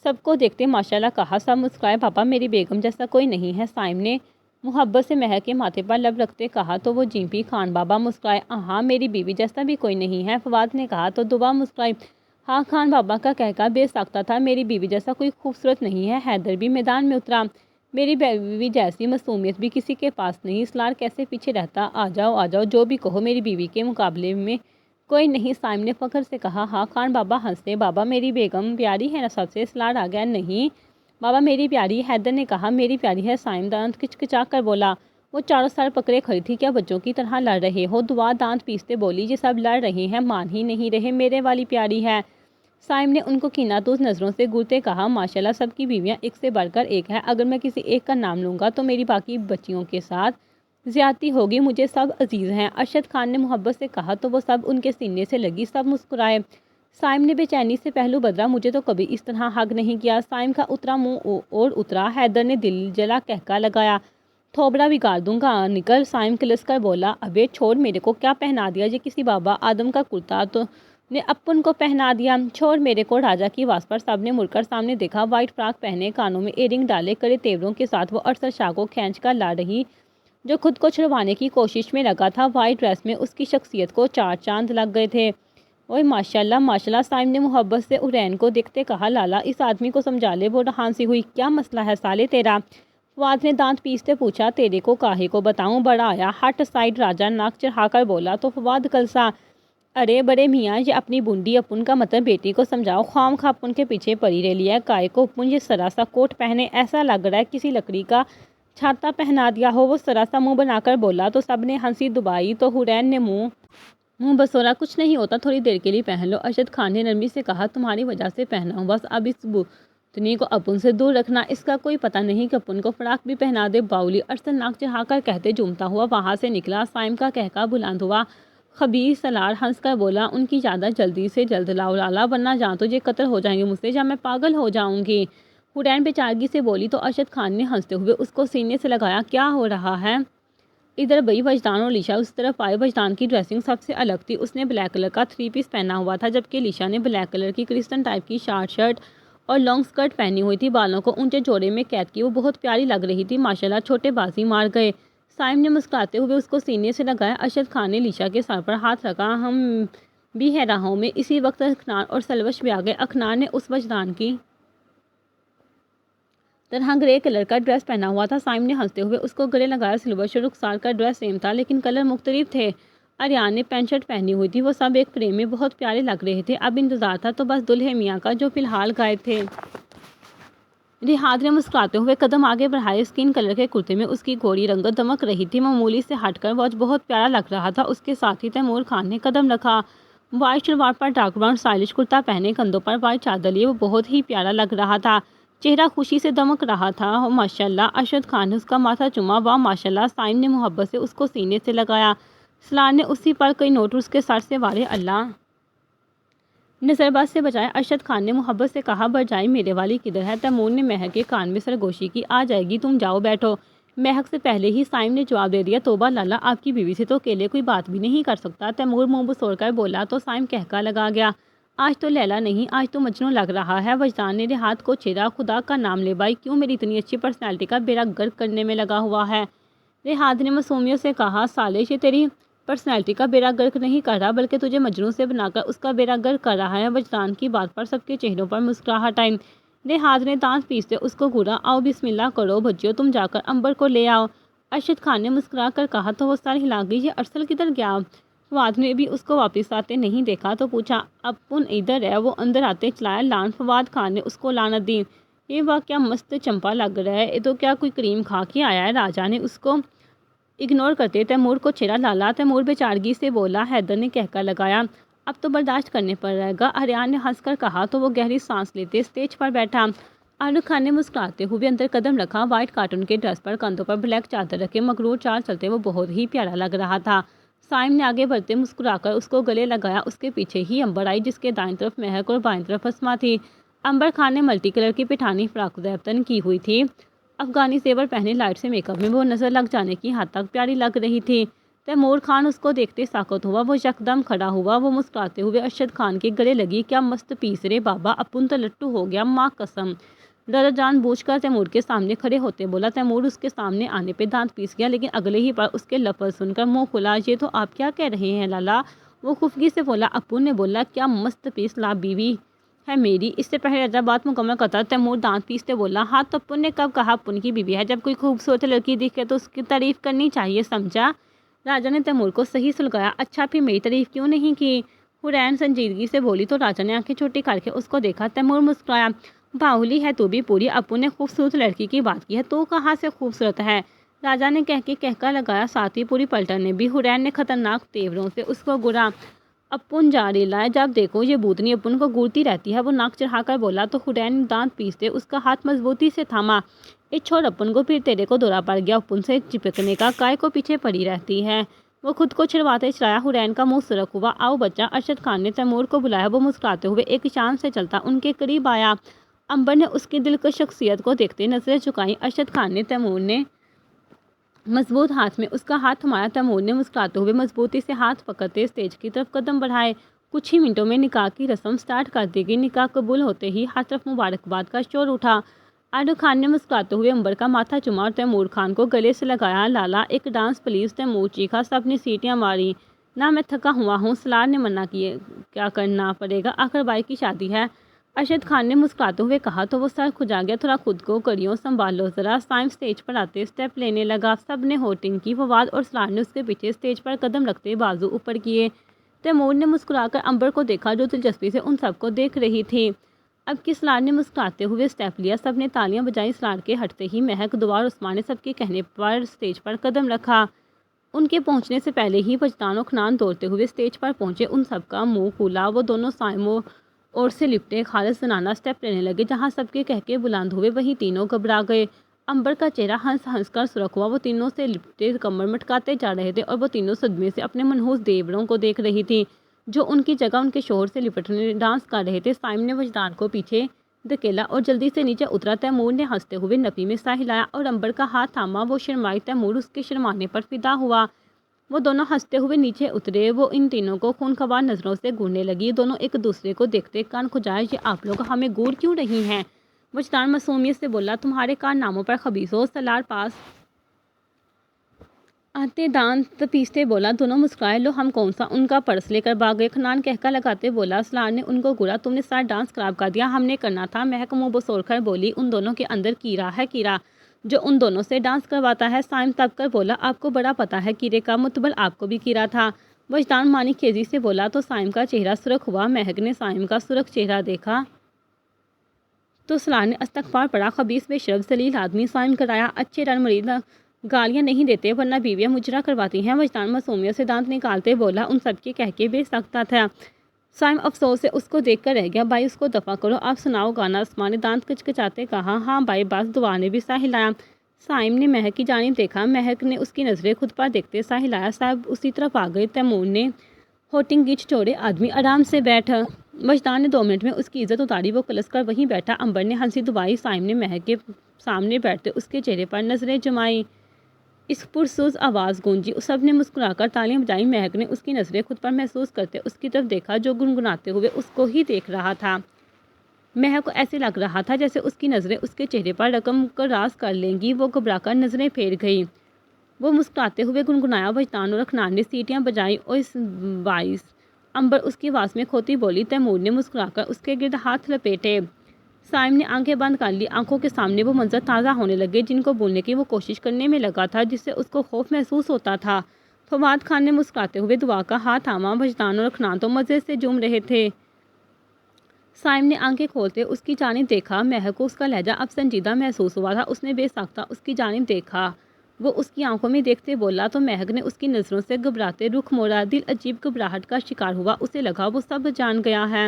S1: سب کو دیکھتے ماشاءاللہ کہا۔ سب مسکرائے۔ پاپا میری بیگم جیسا کوئی نہیں ہے، سائم نے محبت سے مہک کے ماتھے پر لب رکھتے کہا تو وہ جیمپی خان بابا مسکرائے۔ ہاں میری بیوی جیسا بھی کوئی نہیں ہے، فواد نے کہا تو دعا مسکرائی۔ ہاں خان بابا کا کہکا بے ساختہ تھا، میری بیوی جیسا کوئی خوبصورت نہیں ہے۔ حیدر بھی میدان میں اترا۔ میری بیوی جیسی معصومیت بھی کسی کے پاس نہیں، سلار کیسے پیچھے رہتا۔ آ جاؤ جو بھی کہو، میری بیوی کے مقابلے میں کوئی نہیں، سائم نے فخر سے کہا۔ ہاں خان بابا ہنستے۔ بابا میری بیگم پیاری ہے نا سب سے؟ سلار آ گیا۔ نہیں بابا میری پیاری، حیدر نے کہا۔ میری پیاری ہے، سائم دانت کچکچا کر بولا۔ وہ چاروں سر پکڑے کھڑی تھی۔ کیا بچوں کی طرح لڑ رہے ہو؟ دعا دانت پیستے بولی۔ یہ سب لڑ رہے ہیں، مان ہی نہیں رہے، میرے والی پیاری ہے۔ سائم نے ان کو کیناتوز نظروں سے گھورتے کہا۔ ماشاءاللہ سب کی بیویاں ایک سے بڑھ کر ایک ہے، اگر میں کسی ایک کا نام لوں گا تو میری باقی بچیوں کے ساتھ زیادتی ہوگی، مجھے سب عزیز ہیں، ارشد خان نے محبت سے کہا تو وہ سب ان کے سینے سے لگی، سب مسکرائے۔ سائم نے بے چینی سے پہلو بدلا۔ مجھے تو کبھی اس طرح حق نہیں کیا۔ سائم کا اترا منہ اور اترا۔ حیدر نے دل جلا کہکا لگایا۔ تھوبڑا بگاڑ دوں گا نکل، سائم کلس کر بولا۔ ابے چھوڑ، میرے کو کیا پہنا دیا؟ یہ کسی بابا آدم کا کرتا تو نے اپن کو پہنا دیا، چھوڑ میرے کو۔ راجا کی آواز پر سب نے مڑ کر سامنے دیکھا۔ وائٹ فراک پہنے، کانوں میں ایئرنگ ڈالے، کڑے تیوروں کے ساتھ وہ ارشد شاہ کو کھینچ کر لا رہی جو خود کو چھڑوانے کی کوشش میں لگا تھا۔ وائٹ ڈریس میں اس کی شخصیت کو چار چاند لگ گئے تھے۔ اوئے ماشاءاللہ ماشاءاللہ، سائم نے محبت سے حرین کو دیکھتے کہا۔ لالا اس آدمی کو سمجھا لے، وہ ہانسی ہوئی۔ کیا مسئلہ ہے سالے تیرا؟ فواد نے دانت پیستے پوچھا۔ تیرے کو کاہے کو بتاؤں، بڑا آیا ہٹ سائڈ، راجا ناک چڑھا کر بولا تو فواد کلسا۔ ارے بڑے میاں، یہ اپنی بونڈی اپن کا مطلب بیٹی کو سمجھاؤ، خام خواہ اپن کے پیچھے پڑی رہ لیا ہے، کائے کو اپن یہ سرا سا کوٹ پہنے، ایسا لگ رہا ہے کسی لکڑی کا چھاتا پہنا دیا ہو۔ وہ سرا سا منہ بنا کر بولا تو سب نے ہنسی دبائی تو حرین نے منہ بسورا۔ کچھ نہیں ہوتا، تھوڑی دیر کے لیے پہن لو، ارشد خان نے نرمی سے کہا۔ تمہاری وجہ سے پہنا ہوں بس، اب اس بوتنی کو اپن سے دور رکھنا، اس کا کوئی پتہ نہیں کہ اپن کو فراق بھی پہنا دے۔ باؤلی ارشد ناک چڑھا کر کہتے جھومتا ہوا وہاں سے نکلا۔ سائم کا کہکا بلند ہوا۔ خبیث سلار ہنس کر بولا۔ ان کی یادداشت جلدی سے جلد لاؤ لالا، ورنہ جہاں تو یہ قتل ہو جائیں گے مجھ سے یا میں پاگل ہو جاؤں گی۔ حرین بیچارگی سے بولی تو ارشد خان نے ہنستے ہوئے اس کو سینے سے لگایا۔ کیا ہو رہا ہے؟ ادھر بئی وجدان اور لیشا اس طرف آئے۔ وجدان کی ڈریسنگ سب سے الگ تھی، اس نے بلیک کلر کا 3 پیس پہنا ہوا تھا، جبکہ لیشا نے بلیک کلر کی کرسٹن ٹائپ کی شارٹ شرٹ اور لانگ سکرٹ پہنی ہوئی تھی، بالوں کو اونچے جوڑے میں قید کی، وہ بہت پیاری لگ رہی تھی۔ ماشاءاللہ چھوٹے بازی مار گئے۔ سائم نے مسکراتے ہوئے اس کو سینے سے لگایا۔ ارشد خان نے لیشا کے سر پر ہاتھ رکھا۔ ہم بھی ہے راہوں میں۔ اسی وقت اکھنار اور سلوش بھی آ گئے۔ اکھنار نے اس وجدان کی طرح گرے کلر کا ڈریس پہنا ہوا تھا۔ سائم نے ہنستے ہوئے اس کو گلے لگایا۔ سلوش اور رخسار کا ڈریس سیم تھا لیکن کلر مختلف تھے۔ اریان نے پینٹ شرٹ پہنی ہوئی تھی، وہ سب ایک فریم میں بہت پیارے لگ رہے تھے۔ اب انتظار تھا تو بس دلہے میاں کا جو فی الحال غائب تھے۔ رحاد نے مسکراتے ہوئے قدم آگے بڑھائے۔ اسکن کلر کے کرتے میں اس کی گوری رنگت دمک رہی تھی، معمولی سے ہٹ کر وہ بہت پیارا لگ رہا تھا۔ اس کے ساتھ ہی تیمور خان نے قدم رکھا۔ وائٹ شلوار پر ڈارک براؤن اسٹائلش کرتا پہنے، کندھوں پر وائٹ چادر لیے وہ بہت ہی پیارا لگ رہا تھا، چہرہ خوشی سے دمک رہا تھا۔ ماشاءاللہ، ارشد خان نے اس کا ماتھا چوما۔ واہ ماشاءاللہ، سائم نے محبت سے اس کو سینے سے لگایا۔ سلار نے اسی پر کئی نوٹ اس کے سر سے وارے اللہ نظر بد سے بچائے۔ ارشد خان نے محبت سے کہا۔ بھرجائی میرے والی کدھر ہے؟ تیمور نے مہک کے کان میں سرگوشی کی۔ آ جائے گی، تم جاؤ بیٹھو۔ مہک سے پہلے ہی سائم نے جواب دے دیا۔ توبہ لالا، آپ کی بیوی سے تو اکیلے کوئی بات بھی نہیں کر سکتا، تیمور منہ بسور کر بولا تو سائم کہکا لگا گیا۔ آج تو لیلا نہیں، آج تو مجنوں لگ رہا ہے۔ وجدان نے رحاد کو چھیڑا۔ خدا کا نام لے بھائی، کیوں میری اتنی اچھی پرسنالٹی کا بیڑا گرک کرنے میں لگا ہوا ہے؟ رحاد نے معصومیت سے کہا۔ سالے، یہ تیری پرسنالٹی کا بیڑا گرک نہیں کر رہا بلکہ تجھے مجنوں سے بنا کر اس کا بیڑا گرک کر رہا ہے۔ وجدان کی بات پر سب کے چہروں پر مسکراہٹ آئی۔ رحاد نے دانت پیستے اس کو گھورا۔ آؤ بسم اللہ کرو بچیوں، تم جا کر امبر کو لے آؤ، ارشد خان نے مسکرا کر کہا تو وہ سر ہلا گئی۔ یہ ارسل کدھر گیا؟ فواد نے بھی اس کو واپس آتے نہیں دیکھا تو پوچھا اپن ادھر ہے؟ وہ اندر آتے چلایا لان۔ فواد خان نے اس کو لعنت دی۔ یہ واقعہ مست چمپا لگ رہا ہے، یہ تو کیا کوئی کریم کھا کے آیا ہے؟ راجا نے اس کو اگنور کرتے تیمور کو چھیڑا۔ لالا تیمور بیچارگی سے بولا۔ حیدر نے کہکا لگایا اب تو برداشت کرنے پر رہے گا۔ آریان نے ہنس کر کہا تو وہ گہری سانس لیتے اسٹیج پر بیٹھا۔ شاہ رخ خان نے مسکراتے ہوئے اندر قدم رکھا۔ وائٹ کاٹن کے ڈریس پر کندھوں پر بلیک چادر رکھے مغرور چال چلتے وہ بہت ہی پیارا لگ رہا تھا۔ سائم نے آگے بڑھتے مسکرا کر اس کو گلے لگایا۔ اس کے پیچھے ہی امبر آئی جس کے دائیں طرف مہک اور بائیں طرف اسما تھی۔ امبر خان نے ملٹی کلر کی پٹھانی فراق زیبتن کی ہوئی تھی، افغانی زیور پہنے لائٹ سے میک اپ میں وہ نظر لگ جانے کی حد تک پیاری لگ رہی تھی۔ تیمور خان اس کو دیکھتے ساکت ہوا۔ وہ یکدم کھڑا ہوا۔ وہ مسکراتے ہوئے ارشد خان کے گلے لگی۔ کیا مست پیس رے بابا، اپن تو لٹو ہو گیا ماں قسم۔ راجا جان بوجھ کر تیمور کے سامنے کھڑے ہوتے بولا۔ تیمور اس کے سامنے آنے پہ دانت پیس گیا، لیکن اگلے ہی پر اس کے لفظ سن کر منہ کھلا۔ یہ تو آپ کیا کہہ رہے ہیں لالا؟ وہ خفگی سے بولا۔ اپن نے بولا کیا مست پیس لا بیوی ہے میری۔ اس سے پہلے راجا بات مکمل کرتا تیمور دانت پیستے بولا ہاں تو اپن نے کب کہا اپن کی بیوی ہے؟ جب کوئی خوبصورت لڑکی دکھے تو اس کی تعریف کرنی چاہیے، سمجھا؟ راجا نے تیمور کو صحیح سلگایا۔ اچھا پھر میری تعریف کیوں نہیں کی؟ حورین سنجیدگی سے بولی تو راجا نے آنکھیں چھوٹی کر کے اس کو دیکھا۔ تیمور مسکرایا۔ باہولی ہے تو بھی پوری، اپن نے خوبصورت لڑکی کی بات کی ہے، تو کہاں سے خوبصورت ہے؟ راجا نے کہہ کے کہکا لگایا، ساتھ ہی پوری پلٹن نے بھی۔ حورین نے خطرناک تیوروں سے اس کو گرا۔ اپن جا ریلا ہے، جب دیکھو یہ بوتنی اپن کو گورتی رہتی ہے۔ وہ ناک چڑھا کر بولا تو حورین نے دانت پیستے اس کا ہاتھ مضبوطی سے تھاما۔ اے چھوڑ اپن کو، پھر تیرے کو دورہ پڑ گیا اپن سے چپکنے کا، کائے کو پیچھے پڑی رہتی ہے؟ وہ خود کو چھڑواتے چلایا۔ حورین کا منہ سرخ ہوا۔ آؤ بچہ، ارشد خان نے تیمور کو بلایا۔ وہ مسکراتے ہوئے ایک شان سے چلتا ان کے قریب آیا۔ امبر نے اس کی دلکش شخصیت کو دیکھتے نظریں جھکائیں۔ ارشد خان نے تیمور نے مضبوط ہاتھ میں اس کا ہاتھ تھمایا۔ تیمور نے مسکراتے ہوئے مضبوطی سے ہاتھ پکڑتے اسٹیج کی طرف قدم بڑھائے۔ کچھ ہی منٹوں میں نکاح کی رسم سٹارٹ کر دی گئی۔ نکاح قبول ہوتے ہی ہر طرف مبارکباد کا شور اٹھا۔ شاہ رخ خان نے مسکراتے ہوئے امبر کا ماتھا چوما اور تیمور خان کو گلے سے لگایا۔ لالا ایک ڈانس پلیز، تیمور چیخا۔ سب نے سیٹیاں ماری۔ نہ میں تھکا ہوا ہوں، سالار نے منع کیے، کیا کرنا پڑے گا، آخر بھائی کی شادی ہے، ارشد خان نے مسکراتے ہوئے کہا تو وہ سر کھجا گیا۔ تھوڑا خود کو کڑیوں سنبھال لو ذرا۔ سائم اسٹیج پر آتے اسٹیپ لینے لگا۔ سب نے ہوٹنگ کی۔ فواد اور سالار نے اس کے پیچھے اسٹیج پر قدم رکھتے بازو اوپر کیے۔ تیمور نے مسکرا کر امبر کو دیکھا جو دلچسپی سے ان سب کو دیکھ رہی تھی۔ اب کی سالار نے مسکراتے ہوئے اسٹیپ لیا۔ سب نے تالیاں بجائیں۔ سالار کے ہٹتے ہی مہک، دعا اور عثمان نے سب کے کہنے پر اسٹیج پر قدم رکھا۔ ان کے پہنچنے سے پہلے ہی وجدان و خنان دوڑتے ہوئے اسٹیج پر پہنچے۔ ان سب کا منہ کھلا۔ وہ دونوں سائم اور سے لپٹے خالص زنانہ اسٹیپ لینے لگے۔ جہاں سب کے کہکے بلند ہوئے وہیں تینوں گھبرا گئے۔ امبر کا چہرہ ہنس ہنس کر سرخ ہوا۔ وہ تینوں سے لپٹے کمر مٹکاتے جا رہے تھے اور وہ تینوں صدمے سے اپنے منحوس دیوروں کو دیکھ رہی تھی جو ان کی جگہ ان کے شوہر سے لپٹنے ڈانس کر رہے تھے۔ سائم نے وجدان کو پیچھے دھکیلا اور جلدی سے نیچے اترا۔ تیمور نے ہنستے ہوئے نفی میں سا ہلایا اور امبر کا ہاتھ تھاما۔ وہ شرمائی۔ تیمور اس کے شرمانے پر فدا ہوا۔ وہ دونوں ہنستے ہوئے نیچے اترے۔ وہ ان تینوں کو خونخوار نظروں سے گھورنے لگی۔ دونوں ایک دوسرے کو دیکھتے کان کھجائے، یہ آپ لوگ ہمیں گھور کیوں رہی ہیں؟ وجدان معصومیت سے بولا، تمہارے کارناموں پر خبیث ہو۔ سالار پاس آتے دانت پیستے بولا۔ دونوں مسکرائے۔ لو ہم کون سا ان کا پرس لے کر بھاگ گئے؟ خنان کہکا لگاتے بولا۔ سالار نے ان کو گھورا، تم نے سارا ڈانس خراب کر دیا، ہم نے کرنا تھا۔ مہک منہ بسور کر بولی، ان دونوں کے اندر کیڑا ہے، کیڑا جو ان دونوں سے ڈانس کرواتا ہے۔ سائم تب کر بولا، آپ کو بڑا پتا ہے کیڑے کا، متبل آپ کو بھی کیڑا تھا۔ وجدان مانی خیزی سے بولا تو سائم کا چہرہ سرخ ہوا۔ مہک نے سائم کا سرخ چہرہ دیکھا تو سالار نے استغفار پڑھا، خبیث بے شرف ذلیل آدمی۔ سائم کرایا، اچھے رن مرید گالیاں نہیں دیتے ورنہ بیویاں مجرا کرواتی ہیں۔ وجدان معصومیت سے دانت نکالتے بولا، ان سب کے کہکے بے سکتا تھا۔ سائم افسوس سے اس کو دیکھ کر رہ گیا۔ بھائی اس کو دفع کرو، آپ سناؤ گانا۔ عثمان نے دانت کچکچاتے کہا، ہاں بھائی بس۔ دعا نے بھی سا ہلایا۔ سائم نے مہک کی جانب دیکھا۔ مہک نے اس کی نظریں خود پر دیکھتے سا ہلایا۔ سب اسی طرف آ گئے۔ تیمور نے ہوٹنگ کی، چھوڑے آدمی آرام سے بیٹھ۔ وجدان نے 2 منٹ میں اس کی عزت اتاری۔ وہ کلس کر وہیں بیٹھا۔ امبر نے ہنسی دبائی۔ سائم نے مہک کے سامنے بیٹھتے اس کے چہرے پر نظریں جمائیں۔ اس پرسوز آواز گونجی۔ سب نے مسکرا کر تالیاں بجائیں۔ مہک نے اس کی نظریں خود پر محسوس کرتے اس کی طرف دیکھا جو گنگناتے ہوئے اس کو ہی دیکھ رہا تھا۔ مہک کو ایسے لگ رہا تھا جیسے اس کی نظریں اس کے چہرے پر رقم کا راز کر لیں گی۔ وہ گھبرا کر نظریں پھیر گئی۔ وہ مسکراتے ہوئے گنگنایا، وجدان اور خنان نے سیٹیاں بجائیں اور اس باعث امبر اس کی آواز میں کھوتی بولی۔ تیمور نے مسکرا کر اس کے گرد ہاتھ لپیٹے۔ سائم نے آنکھیں بند کر لی۔ آنکھوں کے سامنے وہ منظر تازہ ہونے لگے جن کو بھولنے کی وہ کوشش کرنے میں لگا تھا، جس سے اس کو خوف محسوس ہوتا تھا۔ فواد خان نے مسکراتے ہوئے دعا کا ہاتھ تھاما۔ وجدان اور اخنان تو مزے سے جھوم رہے تھے۔ سائم نے آنکھیں کھولتے اس کی جانب دیکھا۔ مہک کو اس کا لہجہ اب سنجیدہ محسوس ہوا تھا۔ اس نے بے ساختہ اس کی جانب دیکھا۔ وہ اس کی آنکھوں میں دیکھتے بولا تو مہک نے اس کی نظروں سے گھبراتے رخ موڑا۔ دل عجیب گھبراہٹ کا شکار ہوا۔ اسے لگا وہ سب جان گیا ہے۔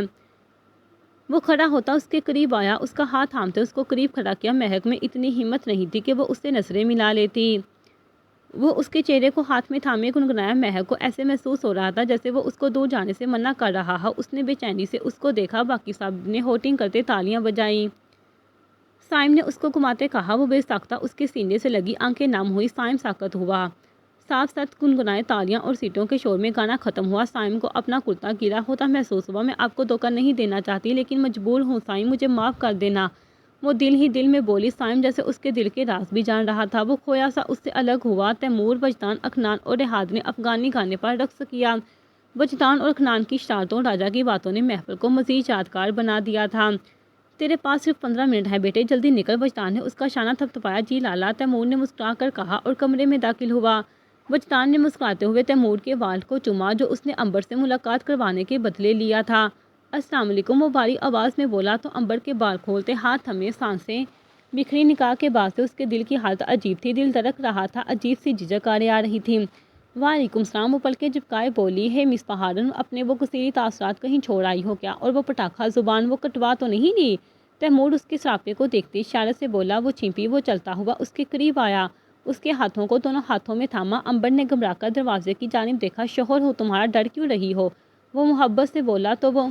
S1: وہ کھڑا ہوتا اس کے قریب آیا، اس کا ہاتھ تھامتے اس کو قریب کھڑا کیا۔ مہک میں اتنی ہمت نہیں تھی کہ وہ اس سے نظریں ملا لیتی۔ وہ اس کے چہرے کو ہاتھ میں تھامے گنگنایا۔ مہک کو ایسے محسوس ہو رہا تھا جیسے وہ اس کو دور جانے سے منع کر رہا ہے۔ اس نے بے چینی سے اس کو دیکھا۔ باقی سب نے ہوٹنگ کرتے تالیاں بجائیں۔ سائم نے اس کو گھماتے کہا۔ وہ بے ساختہ اس کے سینے سے لگی آنکھیں نم ہوئی۔ سائم ساکت ہوا۔ صاف سچ گنگنائے تالیاں اور سیٹوں کے شور میں گانا ختم ہوا۔ سائم کو اپنا کرتا گیلا ہوتا محسوس ہوا۔ میں آپ کو دھوکہ نہیں دینا چاہتی لیکن مجبور ہوں سائم، مجھے معاف کر دینا۔ وہ دل ہی دل میں بولی۔ سائم جیسے اس کے دل کے راز بھی جان رہا تھا۔ وہ کھویا سا اس سے الگ ہوا۔ تیمور، وجدان، اخنان اور رحاد نے افغانی گانے پر رقص کیا۔ وجدان اور اخنان کی شرارتوں، راجا کی باتوں نے محفل کو مزید یادگار بنا دیا تھا۔ تیرے پاس صرف 15 منٹ ہے بیٹے، جلدی نکل۔ وجدان نے اس کا شانہ تھپتھپایا۔ جی لالا، تیمور نے مسکرا کر کہا اور کمرے میں داخل ہوا۔ وجدان نے مسکراتے ہوئے تیمور کے وال کو چوما جو اس نے امبر سے ملاقات کروانے کے بدلے لیا تھا۔ السلام علیکم، وہ بھاری آواز میں بولا تو امبر کے بال کھولتے ہاتھ تھمے، سانسیں بکھری۔ نکاح کے بعد سے اس کے دل کی حالت عجیب تھی۔ دل دھڑک رہا تھا، عجیب سی جھجک آڑے آ رہی تھی۔ وعلیکم السلام، وہ پلکیں جھپکائے بولی۔ ہے مس پہاڑن، اپنے وہ کثیری تاثرات کہیں چھوڑ آئی ہو کیا؟ اور وہ پٹاخہ زبان وہ کٹوا تو نہیں لی؟ تیمور اس کے سراپے کو دیکھتے اشارے سے بولا۔ وہ چھپی۔ وہ چلتا ہوا اس کے قریب آیا، اس کے ہاتھوں کو دونوں ہاتھوں میں تھاما۔ امبر نے گھبرا کر دروازے کی جانب دیکھا۔ شوہر ہو تمہارا، ڈر کیوں رہی ہو؟ وہ محبت سے بولا تو وہ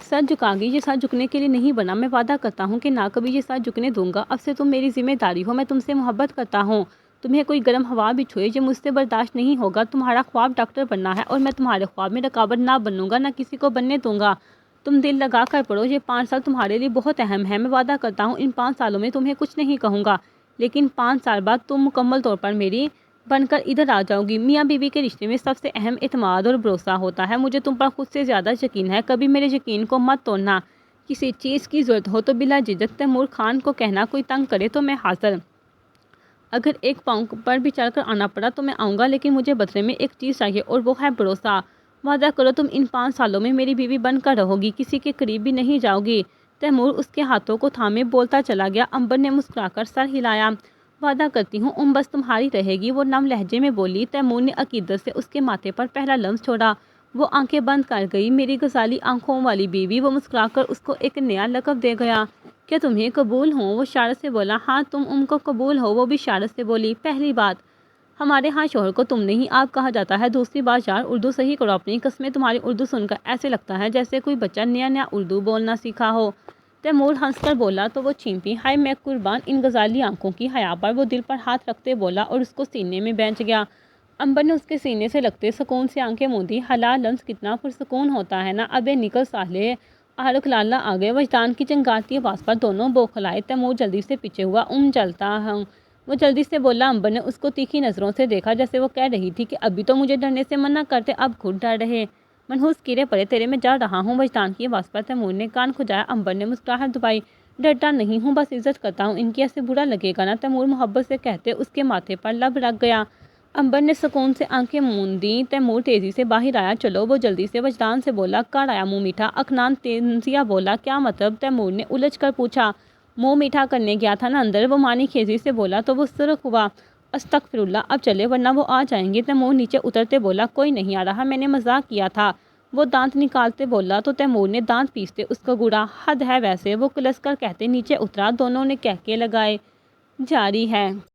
S1: سر جھکا گی۔ یہ سر جھکنے کے لیے نہیں بنا، میں وعدہ کرتا ہوں کہ نہ کبھی یہ سر جھکنے دوں گا۔ اب سے تم میری ذمہ داری ہو، میں تم سے محبت کرتا ہوں۔ تمہیں کوئی گرم ہوا بھی چھوئے، یہ مجھ سے برداشت نہیں ہوگا۔ تمہارا خواب ڈاکٹر بننا ہے اور میں تمہارے خواب میں رکاوٹ نہ بنوں گا، نہ کسی کو بننے دوں گا۔ تم دل لگا کر پڑھو، یہ 5 سال تمہارے لیے بہت اہم ہے۔ میں وعدہ کرتا ہوں ان 5 سالوں میں تمہیں کچھ نہیں کہوں گا، لیکن 5 سال بعد تم مکمل طور پر میری بن کر ادھر آ جاؤ گی۔ میاں بیوی کے رشتے میں سب سے اہم اعتماد اور بھروسہ ہوتا ہے۔ مجھے تم پر خود سے زیادہ یقین ہے، کبھی میرے یقین کو مت توڑنا۔ کسی چیز کی ضرورت ہو تو بلا جھجک تیمور خان کو کہنا، کوئی تنگ کرے تو میں حاضر۔ اگر ایک پاؤں پر بھی چڑھ کر آنا پڑا تو میں آؤں گا، لیکن مجھے بدلے میں ایک چیز چاہیے اور وہ ہے بھروسہ۔ وعدہ کرو تم ان 5 سالوں میں میری بیوی بن کر رہو گی، کسی کے قریب بھی نہیں جاؤ گی۔ تیمور اس کے ہاتھوں کو تھامے بولتا چلا گیا۔ امبر نے مسکرا کر سر ہلایا۔ وعدہ کرتی ہوں، بس تمہاری رہے گی، وہ نم لہجے میں بولی۔ تیمور نے عقیدت سے اس کے ماتھے پر پہلا لمس چھوڑا۔ وہ آنکھیں بند کر گئی۔ میری غزالی آنکھوں والی بیوی۔ وہ مسکرا کر اس کو ایک نیا لقب دے گیا۔ کیا تمہیں قبول ہوں؟ وہ اشارے سے بولا۔ ہاں، تم کو قبول ہو؟ وہ بھی اشارے سے بولی۔ پہلی بات، ہمارے ہاں شوہر کو تم نہیں آپ کہا جاتا ہے۔ دوسری بات، یار اردو صحیح کرو اپنی۔ قسمیں، تمہاری اردو سن کر ایسے لگتا ہے جیسے کوئی بچہ نیا نیا اردو بولنا سیکھا ہو۔ تیمور ہنس کر بولا تو وہ چھینپی۔ ہائے میں قربان ان غزالی آنکھوں کی حیا پر۔ وہ دل پر ہاتھ رکھتے بولا اور اس کو سینے میں بینچ گیا۔ امبر نے اس کے سینے سے لگتے سکون سے آنکھیں موندی۔ حلال لمس کتنا پرسکون ہوتا ہے نا۔ ابے نکل سالے، آرک لالا آ گئے۔ وجدان کی چنگاتی آواز پر دونوں بوکھلائے۔ تیمور جلدی سے پیچھے ہوا۔ چلتا ہوں، وہ جلدی سے بولا۔ امبر نے اس کو تیکھی نظروں سے دیکھا جیسے وہ کہہ رہی تھی کہ ابھی تو مجھے ڈرنے سے منع کرتے، اب خود ڈر رہے۔ منحوس کیڑے پڑے تیرے، میں جا رہا ہوں۔ وجدان کی آواز پر تیمور نے کان کھجایا۔ امبر نے مسکراہٹ دبائی۔ ڈرتا نہیں ہوں، بس عزت کرتا ہوں ان کی، ایسے برا لگے گا نا؟ تیمور محبت سے کہتے اس کے ماتھے پر لب رکھ گیا۔ امبر نے سکون سے آنکھیں موندیں۔ تیمور تیزی سے باہر آیا۔ چلو، وہ جلدی سے وجدان سے بولا۔ کر آیا منہ میٹھا؟ اخنان تینزیہ بولا۔ کیا مطلب؟ تیمور نے الجھ کر پوچھا۔ منہ میٹھا کرنے گیا تھا نا اندر، وہ معنی خیزی سے بولا تو وہ سرخ ہوا۔ استغفر اللہ، اب چلے ورنہ وہ آ جائیں گے۔ تیمور نیچے اترتے بولا۔ کوئی نہیں آ رہا، میں نے مذاق کیا تھا۔ وہ دانت نکالتے بولا تو تیمور نے دانت پیستے اس کو گھوڑا۔ حد ہے ویسے، وہ کلس کر کہتے نیچے اترا۔ دونوں نے کہکے لگائے۔ جاری ہے۔